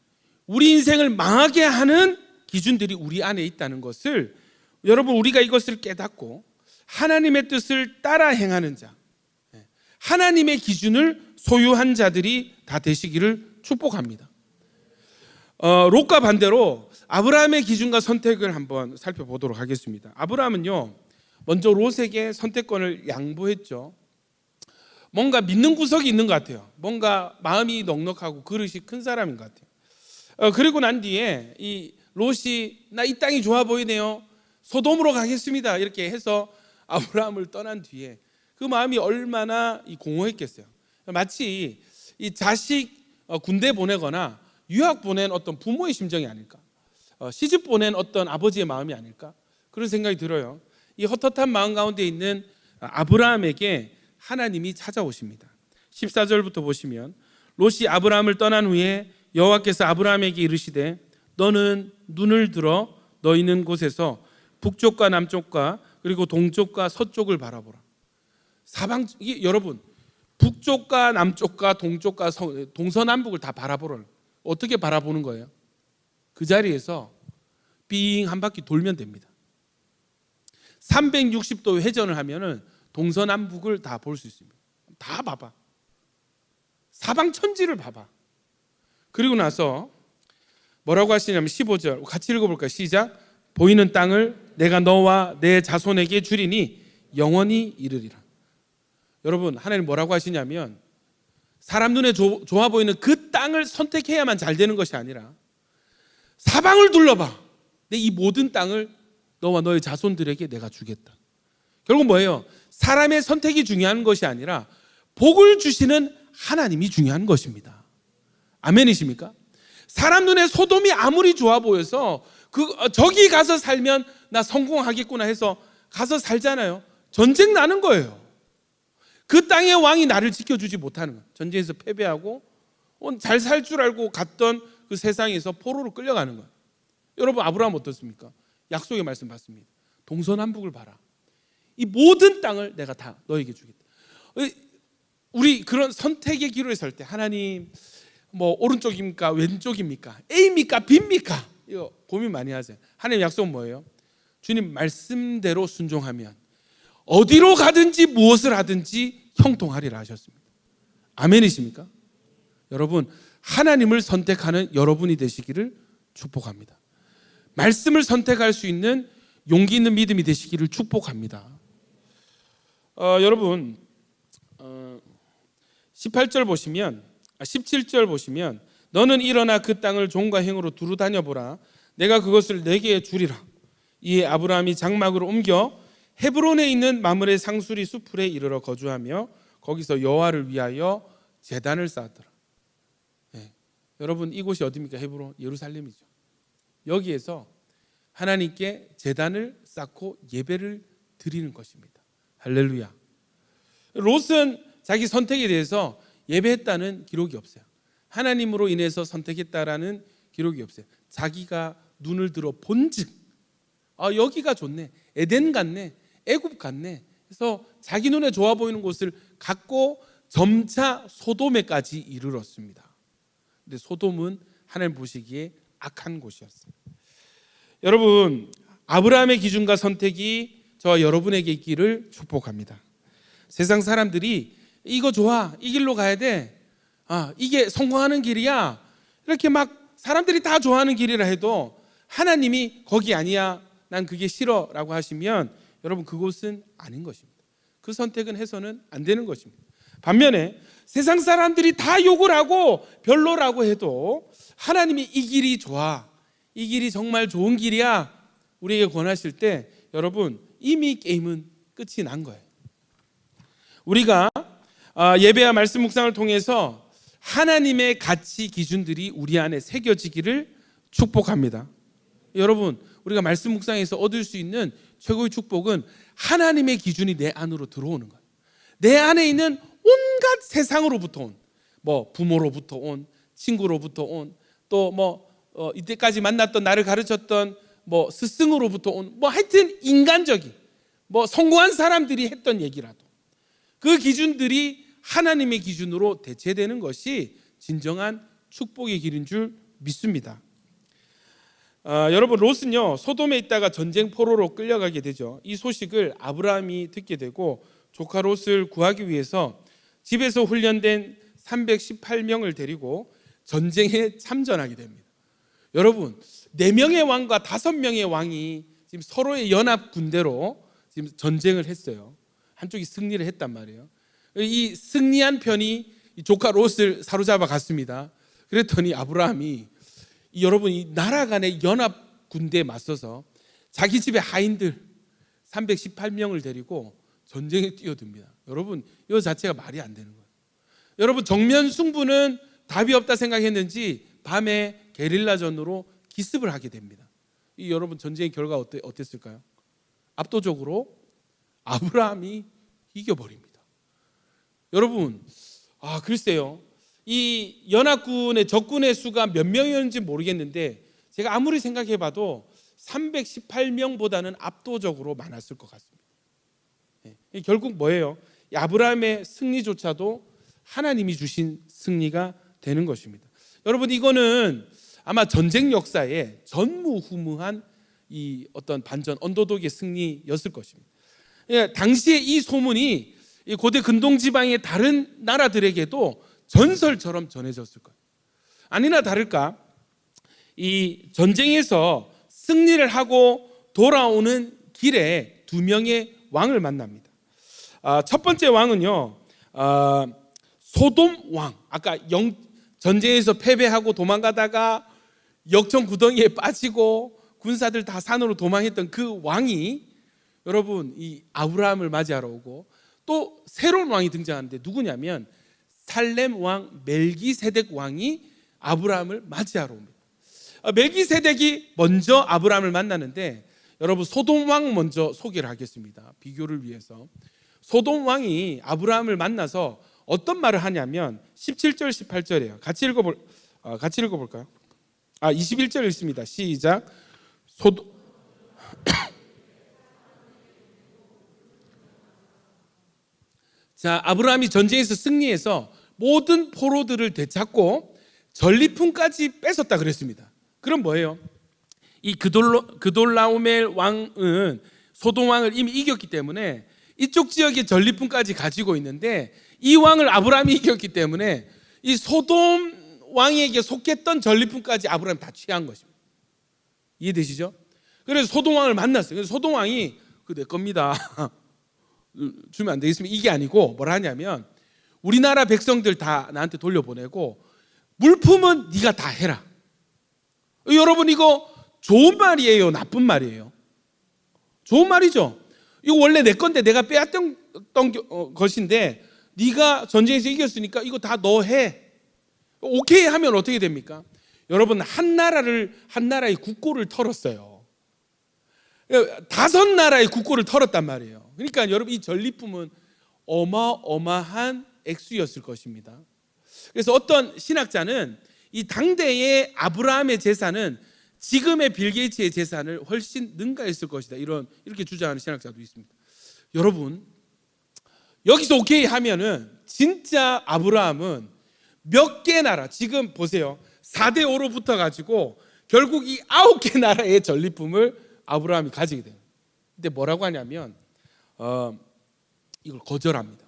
우리 인생을 망하게 하는 기준들이 우리 안에 있다는 것을, 여러분, 우리가 이것을 깨닫고 하나님의 뜻을 따라 행하는 자, 하나님의 기준을 소유한 자들이 다 되시기를 축복합니다. 롯과 반대로 아브라함의 기준과 선택을 한번 살펴보도록 하겠습니다. 아브라함은요, 먼저 롯에게 선택권을 양보했죠. 뭔가 믿는 구석이 있는 것 같아요. 뭔가 마음이 넉넉하고 그릇이 큰 사람인 것 같아요. 그리고 난 뒤에 이 롯이 나 이 땅이 좋아 보이네요, 소돔으로 가겠습니다, 이렇게 해서 아브라함을 떠난 뒤에 그 마음이 얼마나 공허했겠어요. 마치 이 자식 군대 보내거나 유학 보낸 어떤 부모의 심정이 아닐까, 시집 보낸 어떤 아버지의 마음이 아닐까, 그런 생각이 들어요. 이 헛헛한 마음 가운데 있는 아브라함에게 하나님이 찾아오십니다. 14절부터 보시면, 롯이 아브라함을 떠난 후에 여호와께서 아브라함에게 이르시되 너는 눈을 들어 너 있는 곳에서 북쪽과 남쪽과 그리고 동쪽과 서쪽을 바라보라. 이게 여러분, 북쪽과 남쪽과 동쪽과 동서남북을 다 바라보라. 어떻게 바라보는 거예요? 그 자리에서 빙 한 바퀴 돌면 됩니다. 360도 회전을 하면은 동서남북을 다 볼 수 있습니다. 다 봐봐. 사방 천지를 봐봐. 그리고 나서 뭐라고 하시냐면 15절 같이 읽어볼까요? 시작. 보이는 땅을 내가 너와 내 자손에게 주리니 영원히 이르리라. 여러분, 하나님 뭐라고 하시냐면 사람 눈에 좋아 보이는 그 땅을 선택해야만 잘 되는 것이 아니라 사방을 둘러봐. 내 이 모든 땅을 너와 너의 자손들에게 내가 주겠다. 결국 뭐예요? 사람의 선택이 중요한 것이 아니라 복을 주시는 하나님이 중요한 것입니다. 아멘이십니까? 사람 눈에 소돔이 아무리 좋아 보여서 저기 가서 살면 나 성공하겠구나 해서 가서 살잖아요. 전쟁 나는 거예요. 그 땅의 왕이 나를 지켜주지 못하는 거예요. 전쟁에서 패배하고 잘 살 줄 알고 갔던 그 세상에서 포로로 끌려가는 거예요. 여러분, 아브라함 어떻습니까? 약속의 말씀 받습니다. 동서남북을 봐라. 이 모든 땅을 내가 다 너에게 주겠다. 우리 그런 선택의 기로에 설 때 하나님 뭐 오른쪽입니까? 왼쪽입니까? A입니까? B입니까? 이거 고민 많이 하세요. 하나님 약속은 뭐예요? 주님 말씀대로 순종하면 어디로 가든지 무엇을 하든지 형통하리라 하셨습니다. 아멘이십니까? 여러분, 하나님을 선택하는 여러분이 되시기를 축복합니다. 말씀을 선택할 수 있는 용기 있는 믿음이 되시기를 축복합니다. 여러분, 17절 보시면 너는 일어나 그 땅을 종과 행으로 두루 다녀보라. 내가 그것을 내게 주리라. 이에 아브라함이 장막으로 옮겨 헤브론에 있는 마므레 상수리 수풀에 이르러 거주하며 거기서 여호와를 위하여 제단을 쌓았더라. 네. 여러분, 이곳이 어디입니까? 헤브론, 예루살렘이죠. 여기에서 하나님께 제단을 쌓고 예배를 드리는 것입니다. 할렐루야. 롯은 자기 선택에 대해서 예배했다는 기록이 없어요. 하나님으로 인해서 선택했다라는 기록이 없어요. 자기가 눈을 들어 본즉 여기가 좋네, 에덴 같네, 애굽 같네, 그래서 자기 눈에 좋아 보이는 곳을 갖고 점차 소돔에까지 이르렀습니다. 근데 소돔은 하나님 보시기에 악한 곳이었어요. 여러분, 아브라함의 기준과 선택이 저와 여러분에게 있기를 축복합니다. 세상 사람들이 이거 좋아, 이 길로 가야 돼, 이게 성공하는 길이야, 이렇게 막 사람들이 다 좋아하는 길이라 해도 하나님이 거기 아니야, 난 그게 싫어 라고 하시면 여러분 그곳은 아닌 것입니다. 그 선택은 해서는 안 되는 것입니다. 반면에 세상 사람들이 다 욕을 하고 별로라고 해도 하나님이 이 길이 좋아, 이 길이 정말 좋은 길이야 우리에게 권하실 때 여러분 이미 게임은 끝이 난 거예요. 우리가 예배와 말씀 묵상을 통해서 하나님의 가치 기준들이 우리 안에 새겨지기를 축복합니다. 여러분 우리가 말씀 묵상에서 얻을 수 있는 최고의 축복은 하나님의 기준이 내 안으로 들어오는 거예요. 내 안에 있는 온갖 세상으로부터 온, 뭐 부모로부터 온, 친구로부터 온, 또 이때까지 만났던 나를 가르쳤던 뭐 스승으로부터 온, 뭐 하여튼 인간적인, 뭐 성공한 사람들이 했던 얘기라도 그 기준들이 하나님의 기준으로 대체되는 것이 진정한 축복의 길인 줄 믿습니다. 여러분 롯은요 소돔에 있다가 전쟁 포로로 끌려가게 되죠. 이 소식을 아브라함이 듣게 되고 조카 롯을 구하기 위해서 집에서 훈련된 318명을 데리고 전쟁에 참전하게 됩니다. 여러분 4명의 왕과 5명의 왕이 지금 서로의 연합 군대로 지금 전쟁을 했어요. 한쪽이 승리를 했단 말이에요. 이 승리한 편이 조카 롯을 사로잡아 갔습니다. 그랬더니 아브라함이 여러분 이 나라 간의 연합 군대에 맞서서 자기 집의 하인들 318명을 데리고 전쟁에 뛰어듭니다. 여러분 이거 자체가 말이 안 되는 거예요. 여러분 정면 승부는 답이 없다 생각했는지 밤에 게릴라전으로 기습을 하게 됩니다. 이 여러분 전쟁의 결과 어땠을까요? 압도적으로 아브라함이 이겨버립니다. 여러분 글쎄요 이 연합군의 적군의 수가 몇 명이었는지 모르겠는데 제가 아무리 생각해봐도 318명보다는 압도적으로 많았을 것 같습니다. 결국 뭐예요? 아브라함의 승리조차도 하나님이 주신 승리가 되는 것입니다. 여러분 이거는 아마 전쟁 역사에 전무후무한 이 어떤 반전 언더독의 승리였을 것입니다. 당시에 이 소문이 고대 근동 지방의 다른 나라들에게도 전설처럼 전해졌을 거예요. 아니나 다를까 이 전쟁에서 승리를 하고 돌아오는 길에 2명의 왕을 만납니다. 첫 번째 왕은요 소돔 왕. 아까 전쟁에서 패배하고 도망가다가 역청구덩이에 빠지고 군사들 다 산으로 도망했던 그 왕이 여러분 이 아브라함을 맞이하러 오고 또 새로운 왕이 등장하는데 누구냐면 살렘 왕 멜기세덱 왕이 아브라함을 맞이하러 옵니다. 멜기세덱이 먼저 아브라함을 만나는데 여러분 소돔 왕 먼저 소개를 하겠습니다. 비교를 위해서. 소돔 왕이 아브라함을 만나서 어떤 말을 하냐면 17절 18절이에요. 같이 읽어볼까요? 21절 읽습니다. 시작. 자, 아브라함이 전쟁에서 승리해서 모든 포로들을 되찾고 전리품까지 뺏었다 그랬습니다. 그럼 뭐예요? 이 그돌라오멜 왕은 소돔 왕을 이미 이겼기 때문에 이쪽 지역의 전리품까지 가지고 있는데 이 왕을 아브라함이 이겼기 때문에 이 소돔 왕에게 속했던 전리품까지 아브라함이 다 취한 것입니다. 이해되시죠? 그래서 소돔 왕을 만났어요. 그래서 소돔 왕이 내 겁니다. 주면 안 되겠습니까? 이게 아니고 뭐라 하냐면 우리나라 백성들 다 나한테 돌려보내고 물품은 네가 다 해라. 여러분 이거 좋은 말이에요? 나쁜 말이에요? 좋은 말이죠. 이거 원래 내 건데 내가 빼앗던 것인데 네가 전쟁에서 이겼으니까 이거 다 너 해. 오케이 하면 어떻게 됩니까? 여러분 한 나라의 국고를 털었어요. 5 나라의 국고를 털었단 말이에요. 그러니까 여러분 이 전리품은 어마어마한 액수였을 것입니다. 그래서 어떤 신학자는 이 당대의 아브라함의 재산은 지금의 빌 게이츠의 재산을 훨씬 능가했을 것이다. 이렇게 주장하는 신학자도 있습니다. 여러분 여기서 오케이 하면은 진짜 아브라함은 몇 개 나라 지금 보세요. 4대 5로 붙어가지고 결국 이 9개 나라의 전리품을 아브라함이 가지게 돼요. 근데 뭐라고 하냐면 이걸 거절합니다.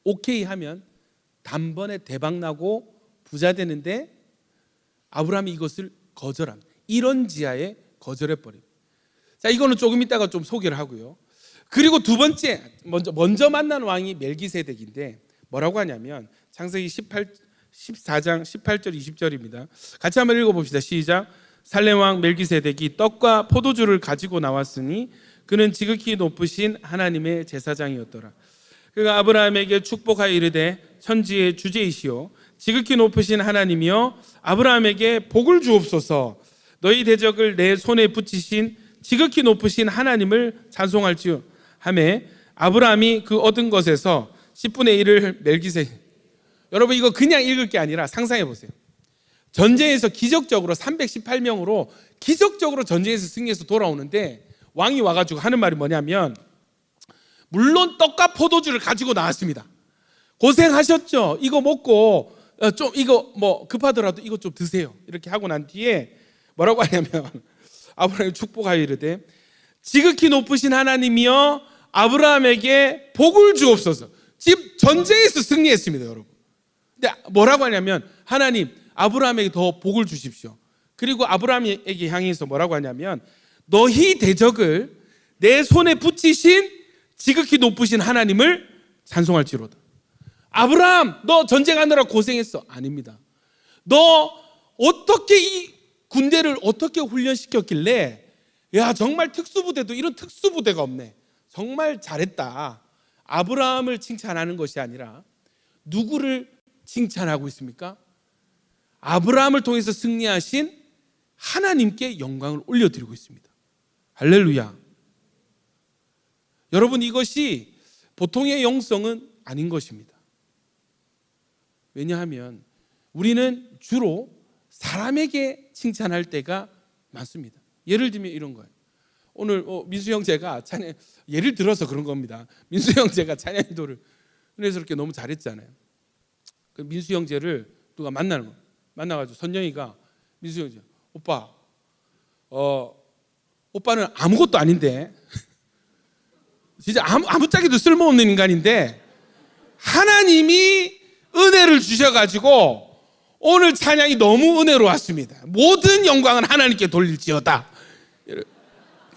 오케이 하면 단번에 대박 나고 부자 되는데 아브라함이 이것을 거절합니다. 이런 지하에 거절해버립니다. 자, 이거는 조금 이따가 좀 소개를 하고요. 그리고 두 번째, 먼저 만난 왕이 멜기세덱인데 뭐라고 하냐면 창세기 14장 18절 20절입니다. 같이 한번 읽어봅시다. 시작. 살렘 왕 멜기세덱이 떡과 포도주를 가지고 나왔으니 그는 지극히 높으신 하나님의 제사장이었더라. 그가 아브라함에게 축복하여 이르되 천지의 주제이시오 지극히 높으신 하나님이여 아브라함에게 복을 주옵소서. 너희 대적을 내 손에 붙이신 지극히 높으신 하나님을 찬송할지요 하매 아브라함이 그 얻은 것에서 10분의 1을 멜기세덱. 여러분 이거 그냥 읽을 게 아니라 상상해 보세요. 전쟁에서 기적적으로 318명으로 기적적으로 전쟁에서 승리해서 돌아오는데 왕이 와가지고 하는 말이 뭐냐면 물론 떡과 포도주를 가지고 나왔습니다. 고생하셨죠? 이거 먹고 좀 이거 뭐 급하더라도 이거 좀 드세요. 이렇게 하고 난 뒤에 뭐라고 하냐면 아브라함이 축복하여 이르되 지극히 높으신 하나님이여 아브라함에게 복을 주옵소서. 지금 전쟁에서 승리했습니다, 여러분. 근데 뭐라고 하냐면 하나님 아브라함에게 더 복을 주십시오. 그리고 아브라함에게 향해서 뭐라고 하냐면 너희 대적을 내 손에 붙이신 지극히 높으신 하나님을 찬송할지로다. 아브라함 너 전쟁하느라 고생했어. 아닙니다. 너 어떻게 이 군대를 어떻게 훈련시켰길래 야 정말 특수부대도 이런 특수부대가 없네. 정말 잘했다. 아브라함을 칭찬하는 것이 아니라 누구를 칭찬하고 있습니까? 아브라함을 통해서 승리하신 하나님께 영광을 올려드리고 있습니다. 할렐루야. 여러분 이것이 보통의 영성은 아닌 것입니다. 왜냐하면 우리는 주로 사람에게 칭찬할 때가 많습니다. 예를 들면 이런 거예요. 오늘 민수 형제가 찬양, 예를 들어서 그런 겁니다. 민수 형제가 찬양 인도를 은혜스럽게 너무 잘했잖아요. 그 민수 형제를 누가 만나는 거예요. 만나가지고 선영이가 민수 형제, 오빠, 오빠는 아무것도 아닌데 진짜 아무짝에도 쓸모없는 인간인데 하나님이 은혜를 주셔가지고 오늘 찬양이 너무 은혜로웠습니다. 모든 영광은 하나님께 돌릴지어다.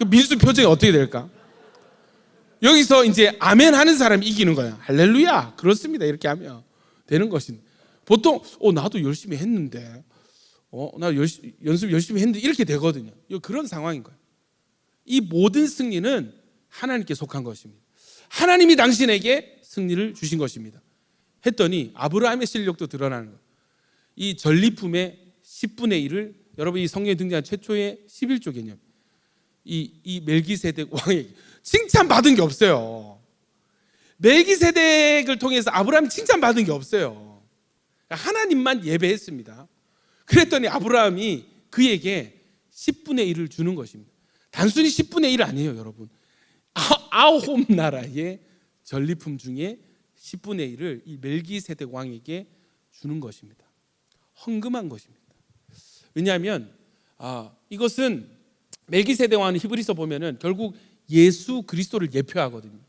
민수 표정이 어떻게 될까? 여기서 이제 아멘 하는 사람이 이기는 거야. 할렐루야. 그렇습니다. 이렇게 하면 되는 것입니다. 보통 나도 열심히 했는데 나 연습 열심히 했는데 이렇게 되거든요. 그런 상황인 거예요. 이 모든 승리는 하나님께 속한 것입니다. 하나님이 당신에게 승리를 주신 것입니다. 했더니 아브라함의 실력도 드러나는 거예요. 이 전리품의 10분의 1을 여러분 이 성경에 등장한 최초의 11조 개념 이 멜기세덱 왕에게 칭찬받은 게 없어요. 멜기세덱을 통해서 아브라함이 칭찬받은 게 없어요. 하나님만 예배했습니다. 그랬더니 아브라함이 그에게 10분의 1을 주는 것입니다. 단순히 10분의 1 아니에요, 여러분. 9나라의 전리품 중에 10분의 1을 이 멜기세덱 왕에게 주는 것입니다. 헌금한 것입니다. 왜냐하면 이것은 멜기세덱 왕은 히브리서 보면은 결국 예수 그리스도를 예표하거든요.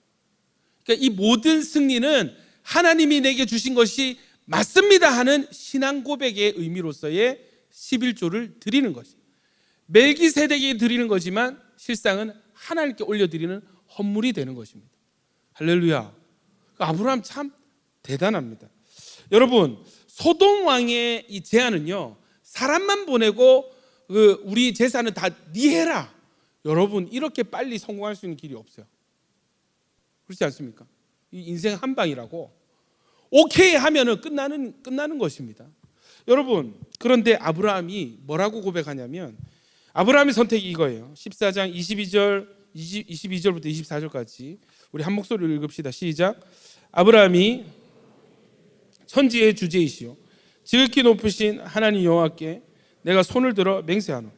그러니까 이 모든 승리는 하나님이 내게 주신 것이 맞습니다 하는 신앙 고백의 의미로서의 11조를 드리는 것이에요. 멜기세덱이 드리는 거지만 실상은 하나님께 올려드리는 헌물이 되는 것입니다. 할렐루야. 아브라함 참 대단합니다. 여러분 소돔 왕의 이 제안은요 사람만 보내고 우리 재산은 다 네 해라. 여러분 이렇게 빨리 성공할 수 있는 길이 없어요. 그렇지 않습니까? 이 인생 한 방이라고 오케이 하면은 끝나는 것입니다. 여러분 그런데 아브라함이 뭐라고 고백하냐면 아브라함의 선택이 이거예요. 14장 22절부터 24절까지 우리 한 목소리로 읽읍시다. 시작. 아브라함이 천지의 주제이시오 지극히 높으신 하나님 여호와께 내가 손을 들어 맹세하노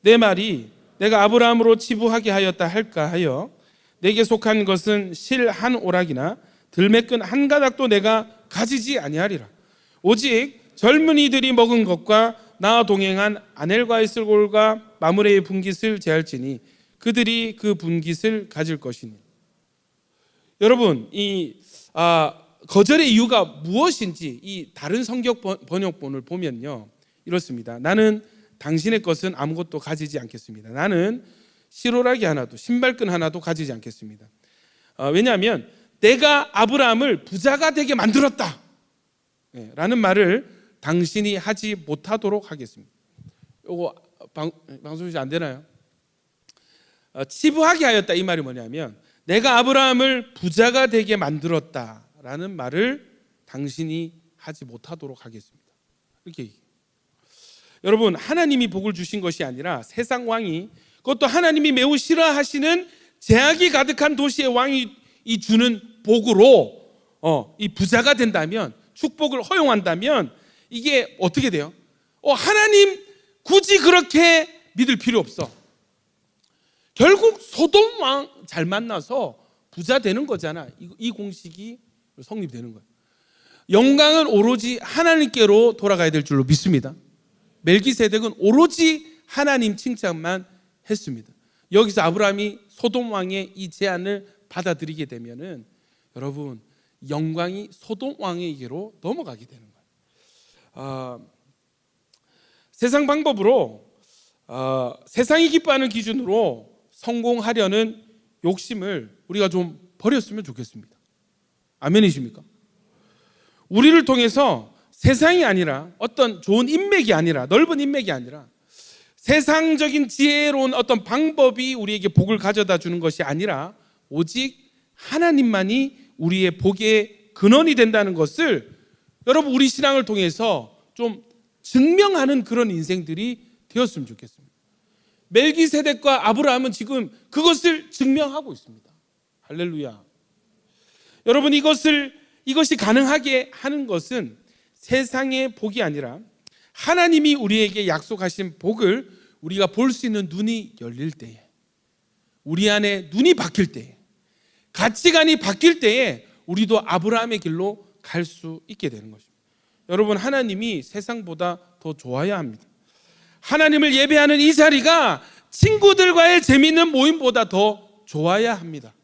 내 말이 내가 아브라함으로 치부하게 하였다 할까 하여 내게 속한 것은 실 한 오락이나 들매끈 한 가닥도 내가 가지지 아니하리라. 오직 젊은이들이 먹은 것과 나와 동행한 아넬과 에스골과 마므레의 분깃을 제할지니 그들이 그 분깃을 가질 것이니. 여러분 이 거절의 이유가 무엇인지 이 다른 성경 번역본을 보면요 이렇습니다. 나는 당신의 것은 아무것도 가지지 않겠습니다. 나는 시로라기 하나도, 신발끈 하나도 가지지 않겠습니다. 왜냐하면 내가 아브라함을 부자가 되게 만들었다 라는 말을 당신이 하지 못하도록 하겠습니다. 요거 방송이 안 되나요? 치부하게 하였다, 이 말이 뭐냐면 내가 아브라함을 부자가 되게 만들었다라는 말을 당신이 하지 못하도록 하겠습니다. 이렇게 얘기해요. 여러분, 하나님이 복을 주신 것이 아니라 세상 왕이, 그것도 하나님이 매우 싫어하시는 제약이 가득한 도시의 왕이 주는 복으로 이 부자가 된다면, 축복을 허용한다면 이게 어떻게 돼요? 하나님 굳이 그렇게 믿을 필요 없어. 결국 소돔 왕 잘 만나서 부자 되는 거잖아. 이 공식이 성립되는 거예요. 영광은 오로지 하나님께로 돌아가야 될 줄로 믿습니다. 멜기세덱은 오로지 하나님 칭찬만 했습니다. 여기서 아브라함이 소돔 왕의 이 제안을 받아들이게 되면은 여러분, 영광이 소돔 왕에게로 넘어가게 되는 거예요. 세상 방법으로, 세상이 기뻐하는 기준으로 성공하려는 욕심을 우리가 좀 버렸으면 좋겠습니다. 아멘이십니까? 우리를 통해서 세상이 아니라, 어떤 좋은 인맥이 아니라, 넓은 인맥이 아니라, 세상적인 지혜로운 어떤 방법이 우리에게 복을 가져다 주는 것이 아니라 오직 하나님만이 우리의 복의 근원이 된다는 것을 여러분, 우리 신앙을 통해서 좀 증명하는 그런 인생들이 되었으면 좋겠습니다. 멜기세덱과 아브라함은 지금 그것을 증명하고 있습니다. 할렐루야. 여러분, 이것이 가능하게 하는 것은 세상의 복이 아니라 하나님이 우리에게 약속하신 복을 우리가 볼 수 있는 눈이 열릴 때에, 우리 안에 눈이 바뀔 때에, 가치관이 바뀔 때에 우리도 아브라함의 길로 갈 수 있게 되는 것입니다. 여러분, 하나님이 세상보다 더 좋아야 합니다. 하나님을 예배하는 이 자리가 친구들과의 재미있는 모임보다 더 좋아야 합니다.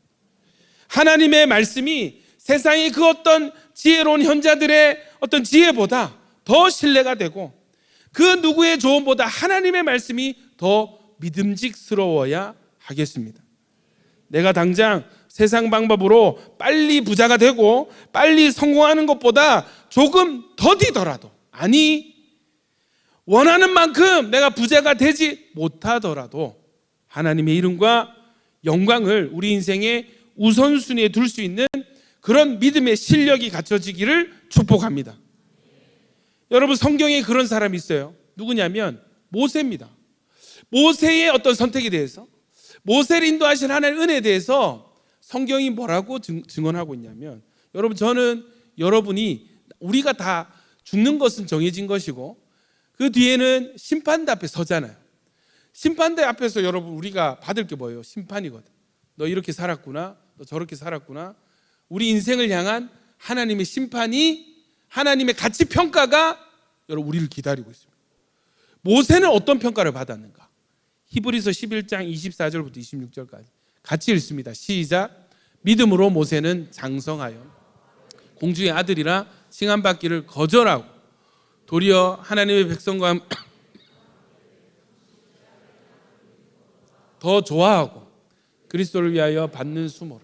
하나님의 말씀이 세상의 그 어떤 지혜로운 현자들의 어떤 지혜보다 더 신뢰가 되고, 그 누구의 조언보다 하나님의 말씀이 더 믿음직스러워야 하겠습니다. 내가 당장 세상 방법으로 빨리 부자가 되고 빨리 성공하는 것보다 조금 더디더라도, 아니 원하는 만큼 내가 부자가 되지 못하더라도 하나님의 이름과 영광을 우리 인생의 우선순위에 둘 수 있는 그런 믿음의 실력이 갖춰지기를 축복합니다. 여러분, 성경에 그런 사람이 있어요. 누구냐면 모세입니다. 모세의 어떤 선택에 대해서, 모세를 인도하신 하나님의 은혜에 대해서 성경이 뭐라고 증언하고 있냐면, 여러분, 저는 여러분이, 우리가 다 죽는 것은 정해진 것이고 그 뒤에는 심판대 앞에 서잖아요. 심판대 앞에서 여러분, 우리가 받을 게 뭐예요? 심판이거든. 너 이렇게 살았구나, 너 저렇게 살았구나. 우리 인생을 향한 하나님의 심판이, 하나님의 가치 평가가 여러분 우리를 기다리고 있습니다. 모세는 어떤 평가를 받았는가? 히브리서 11장 24절부터 26절까지 같이 읽습니다. 시작. 믿음으로 모세는 장성하여 공주의 아들이라 칭함받기를 거절하고 도리어 하나님의 백성과 더 좋아하고 그리스도를 위하여 받는 수모로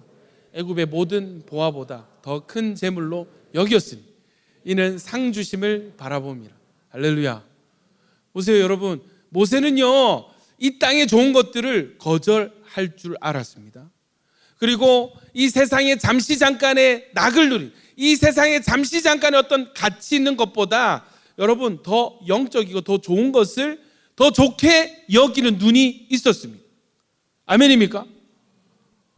애굽의 모든 보화보다 더 큰 재물로 여겼으니 이는 상 주심을 바라봅니다. 할렐루야. 보세요, 여러분. 모세는요, 이 땅의 좋은 것들을 거절할 줄 알았습니다. 그리고 이 세상에 잠시 잠깐의 낙을 누린, 이 세상에 잠시 잠깐의 어떤 가치 있는 것보다 여러분 더 영적이고 더 좋은 것을 더 좋게 여기는 눈이 있었습니다. 아멘입니까?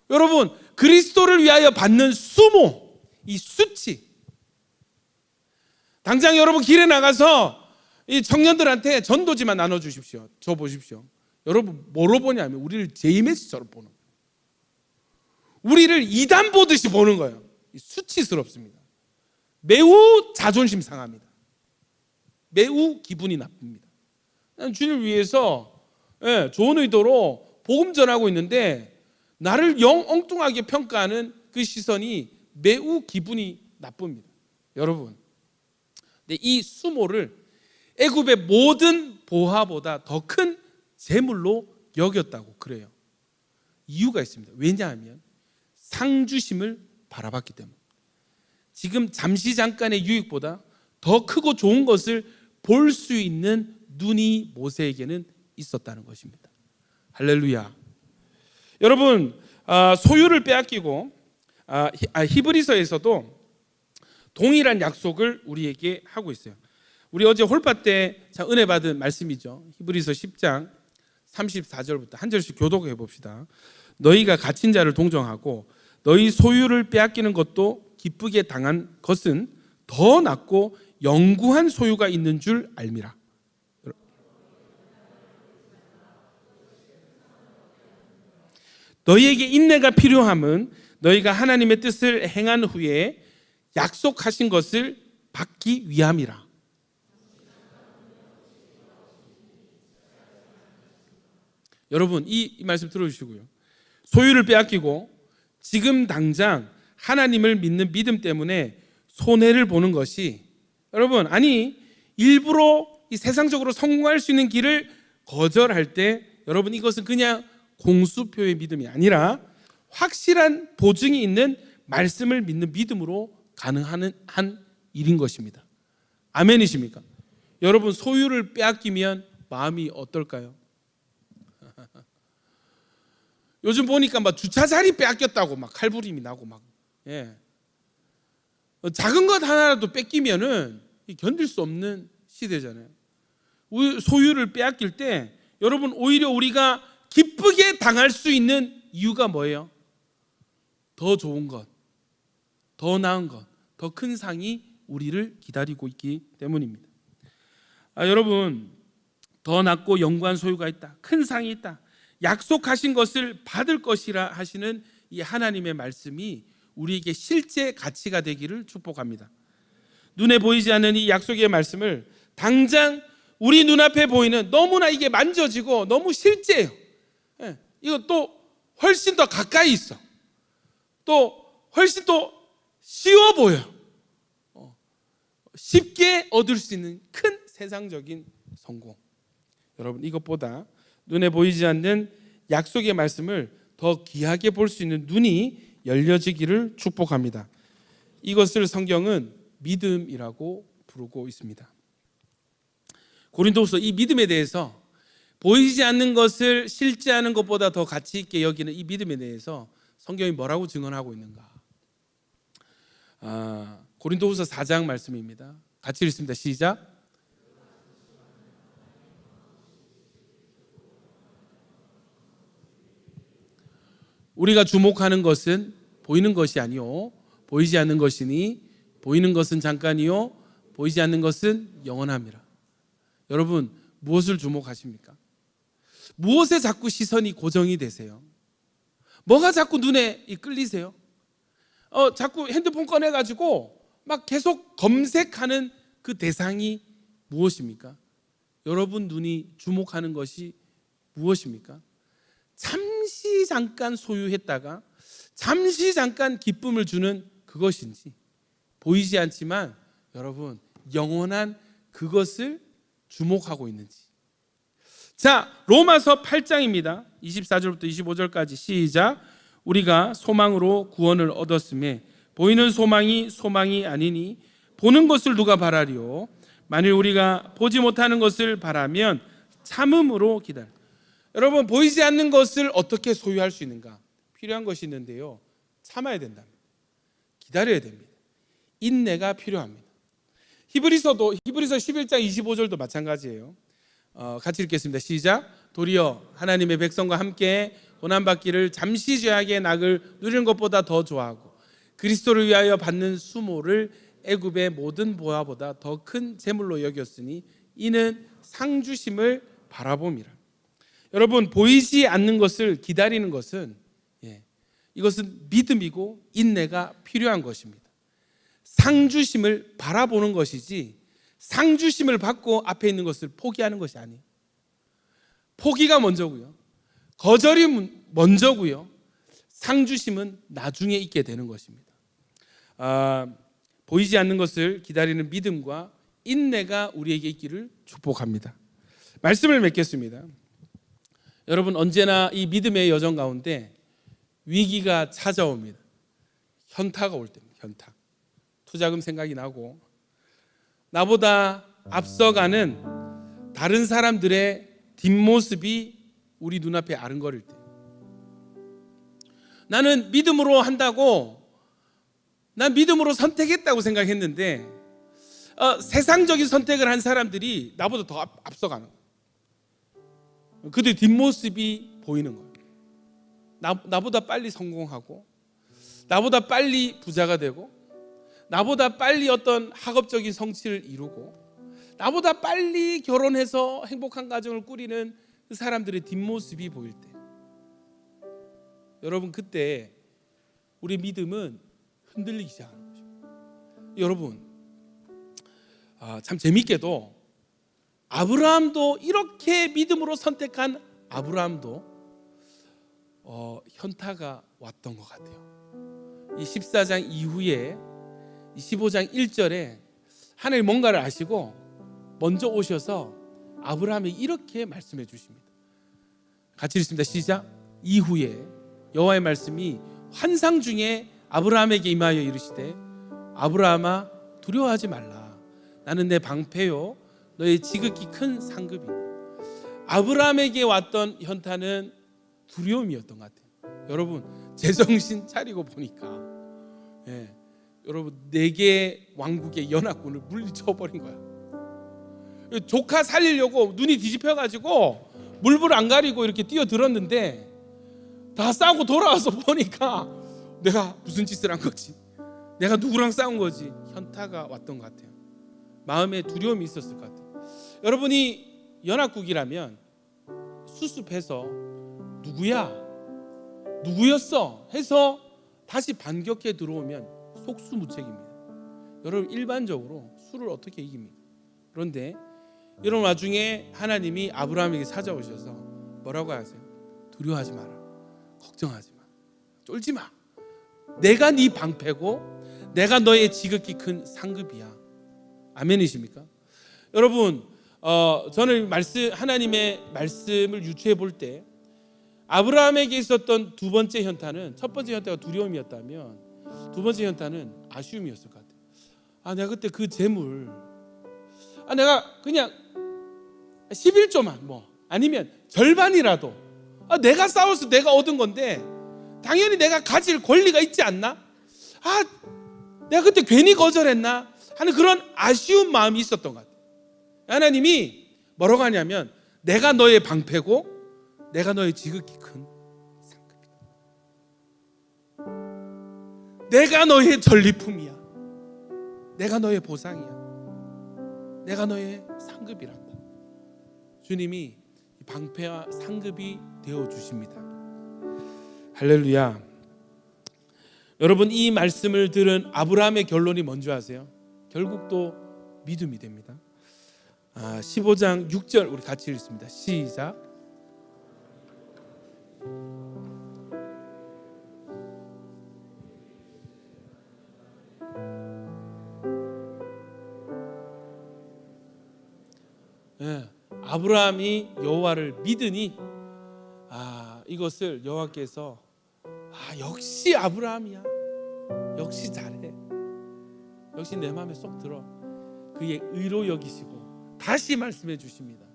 여러분, 그리스도를 위하여 받는 수모, 이 수치, 당장 여러분 길에 나가서 이 청년들한테 전도지만 나눠주십시오. 저 보십시오. 여러분 뭐로 보냐면 우리를 JMS처럼 보는 거예요. 우리를 이단 보듯이 보는 거예요. 수치스럽습니다. 매우 자존심 상합니다. 매우 기분이 나쁩니다. 난 주님을 위해서 좋은 의도로 복음 전하고 있는데 나를 영 엉뚱하게 평가하는 그 시선이 매우 기분이 나쁩니다. 여러분, 근데 이 수모를 애굽의 모든 보화보다 더 큰 재물로 여겼다고 그래요. 이유가 있습니다. 왜냐하면 상주심을 바라봤기 때문에. 지금 잠시 잠깐의 유익보다 더 크고 좋은 것을 볼 수 있는 눈이 모세에게는 있었다는 것입니다. 할렐루야. 여러분, 소유를 빼앗기고 히브리서에서도 동일한 약속을 우리에게 하고 있어요. 우리 어제 홀파 때 은혜 받은 말씀이죠. 히브리서 10장 34절부터 한 절씩 교독해 봅시다. 너희가 갇힌 자를 동정하고 너희 소유를 빼앗기는 것도 기쁘게 당한 것은 더 낫고 영구한 소유가 있는 줄 알미라. 너희에게 인내가 필요함은 너희가 하나님의 뜻을 행한 후에 약속하신 것을 받기 위함이라. 여러분, 이 말씀 들어주시고요. 소유를 빼앗기고 지금 당장 하나님을 믿는 믿음 때문에 손해를 보는 것이, 여러분, 아니 일부러 이 세상적으로 성공할 수 있는 길을 거절할 때, 여러분, 이것은 그냥 공수표의 믿음이 아니라 확실한 보증이 있는 말씀을 믿는 믿음으로 가능한 한 일인 것입니다. 아멘이십니까? 여러분, 소유를 빼앗기면 마음이 어떨까요? 요즘 보니까 막 주차 자리 빼앗겼다고 막 칼부림이 나고 막, 예. 작은 것 하나라도 뺏기면은 견딜 수 없는 시대잖아요. 소유를 빼앗길 때 여러분, 오히려 우리가 기쁘게 당할 수 있는 이유가 뭐예요? 더 좋은 것, 더 나은 것, 더 큰 상이 우리를 기다리고 있기 때문입니다. 여러분, 더 낫고 영구한 소유가 있다, 큰 상이 있다, 약속하신 것을 받을 것이라 하시는 이 하나님의 말씀이 우리에게 실제 가치가 되기를 축복합니다. 눈에 보이지 않는 이 약속의 말씀을 당장 우리 눈앞에 보이는, 너무나 이게 만져지고 너무 실제예요. 이거 또 훨씬 더 가까이 있어. 또 훨씬 더 쉬워 보여. 쉽게 얻을 수 있는 큰 세상적인 성공. 여러분, 이것보다 눈에 보이지 않는 약속의 말씀을 더 귀하게 볼 수 있는 눈이 열려지기를 축복합니다. 이것을 성경은 믿음이라고 부르고 있습니다. 고린도후서 이 믿음에 대해서, 보이지 않는 것을 실제하는 것보다 더 가치 있게 여기는 이 믿음에 대해서 성경이 뭐라고 증언하고 있는가? 고린도후서 4장 말씀입니다. 같이 읽습니다. 시작. 우리가 주목하는 것은 보이는 것이 아니요 보이지 않는 것이니, 보이는 것은 잠깐이요 보이지 않는 것은 영원함이라. 여러분, 무엇을 주목하십니까? 무엇에 자꾸 시선이 고정이 되세요? 뭐가 자꾸 눈에 끌리세요? 자꾸 핸드폰 꺼내가지고 막 계속 검색하는 그 대상이 무엇입니까? 여러분 눈이 주목하는 것이 무엇입니까? 잠시 잠깐 소유했다가 잠시 잠깐 기쁨을 주는 그것인지, 보이지 않지만 여러분 영원한 그것을 주목하고 있는지. 자, 로마서 8장입니다. 24절부터 25절까지 시작. 우리가 소망으로 구원을 얻었음에 보이는 소망이 소망이 아니니 보는 것을 누가 바라리요? 만일 우리가 보지 못하는 것을 바라면 참음으로 기다려. 여러분, 보이지 않는 것을 어떻게 소유할 수 있는가? 필요한 것이 있는데요, 참아야 된답니다. 기다려야 됩니다. 인내가 필요합니다. 히브리서 11장 25절도 마찬가지예요. 같이 읽겠습니다. 시작. 도리어 하나님의 백성과 함께 고난받기를 잠시 죄악의 낙을 누리는 것보다 더 좋아하고 그리스도를 위하여 받는 수모를 애굽의 모든 보화보다 더 큰 재물로 여겼으니 이는 상주심을 바라봄이라. 여러분, 보이지 않는 것을 기다리는 것은, 이것은 믿음이고 인내가 필요한 것입니다. 상주심을 바라보는 것이지 상주심을 받고 앞에 있는 것을 포기하는 것이 아니에요. 포기가 먼저고요, 거절이 먼저고요, 상주심은 나중에 있게 되는 것입니다. 보이지 않는 것을 기다리는 믿음과 인내가 우리에게 있기를 축복합니다. 말씀을 맺겠습니다. 여러분, 언제나 이 믿음의 여정 가운데 위기가 찾아옵니다. 현타가 올 때입니다. 현타. 투자금 생각이 나고 나보다 앞서가는 다른 사람들의 뒷모습이 우리 눈앞에 아른거릴 때, 나는 믿음으로 한다고, 난 믿음으로 선택했다고 생각했는데 세상적인 선택을 한 사람들이 나보다 더 앞서가는 거예요. 그들 뒷모습이 보이는 거예요. 나보다 빨리 성공하고, 나보다 빨리 부자가 되고, 나보다 빨리 어떤 학업적인 성취를 이루고, 나보다 빨리 결혼해서 행복한 가정을 꾸리는 그 사람들의 뒷모습이 보일 때, 여러분, 그때 우리 믿음은 흔들리기 시작하는 거죠. 여러분, 참 재밌게도 아브라함도, 이렇게 믿음으로 선택한 아브라함도 현타가 왔던 것 같아요. 이 14장 이후에 15장 1절에 하나님 뭔가를 아시고 먼저 오셔서 아브라함에게 이렇게 말씀해 주십니다. 같이 읽습니다. 시작. 이후에 여호와의 말씀이 환상 중에 아브라함에게 임하여 이르시되, 아브라함아, 두려워하지 말라. 나는 내 방패요 너의 지극히 큰 상급이니. 아브라함에게 왔던 현타는 두려움이었던 것 같아요. 여러분, 제정신 차리고 보니까 여러분, 4개 왕국의 연합군을 물리쳐버린 거야. 조카 살리려고 눈이 뒤집혀가지고 물불 안 가리고 이렇게 뛰어들었는데 다 싸우고 돌아와서 보니까 내가 무슨 짓을 한 거지, 내가 누구랑 싸운 거지. 현타가 왔던 것 같아요. 마음에 두려움이 있었을 것 같아요. 여러분이 연합국이라면 수습해서 누구야? 누구였어? 해서 다시 반격해 들어오면 속수무책입니다. 여러분, 일반적으로 수를 어떻게 이깁니까? 그런데 이런 와중에 하나님이 아브라함에게 찾아오셔서 뭐라고 하세요? 두려워하지 마라. 걱정하지 마. 쫄지 마. 내가 네 방패고 내가 너의 지극히 큰 상급이야. 아멘이십니까? 여러분, 저는 하나님의 말씀을 유추해 볼 때 아브라함에게 있었던 두 번째 현타는, 첫 번째 현타가 두려움이었다면 두 번째 현타는 아쉬움이었을 것 같아요. 내가 그때 그 재물, 내가 그냥 11조만 아니면 절반이라도, 내가 싸워서 내가 얻은 건데 당연히 내가 가질 권리가 있지 않나? 내가 그때 괜히 거절했나? 하는 그런 아쉬운 마음이 있었던 것 같아요. 하나님이 뭐라고 하냐면, 내가 너의 방패고 내가 너의 지극히 큰 상급이다. 내가 너의 전리품이야. 내가 너의 보상이야. 내가 너의 상급이란다. 주님이 방패와 상급이 되어주십니다. 할렐루야. 여러분, 이 말씀을 들은 아브라함의 결론이 뭔지 아세요? 결국 또 믿음이 됩니다. 15장 6절 우리 같이 읽습니다. 시작. 아브라함이 여호와를 믿으니 이것을 여호와께서 역시 아브라함이야, 역시 잘해, 역시 내 마음에 쏙 들어, 그의 의로 여기시고 다시 말씀해 주십니다.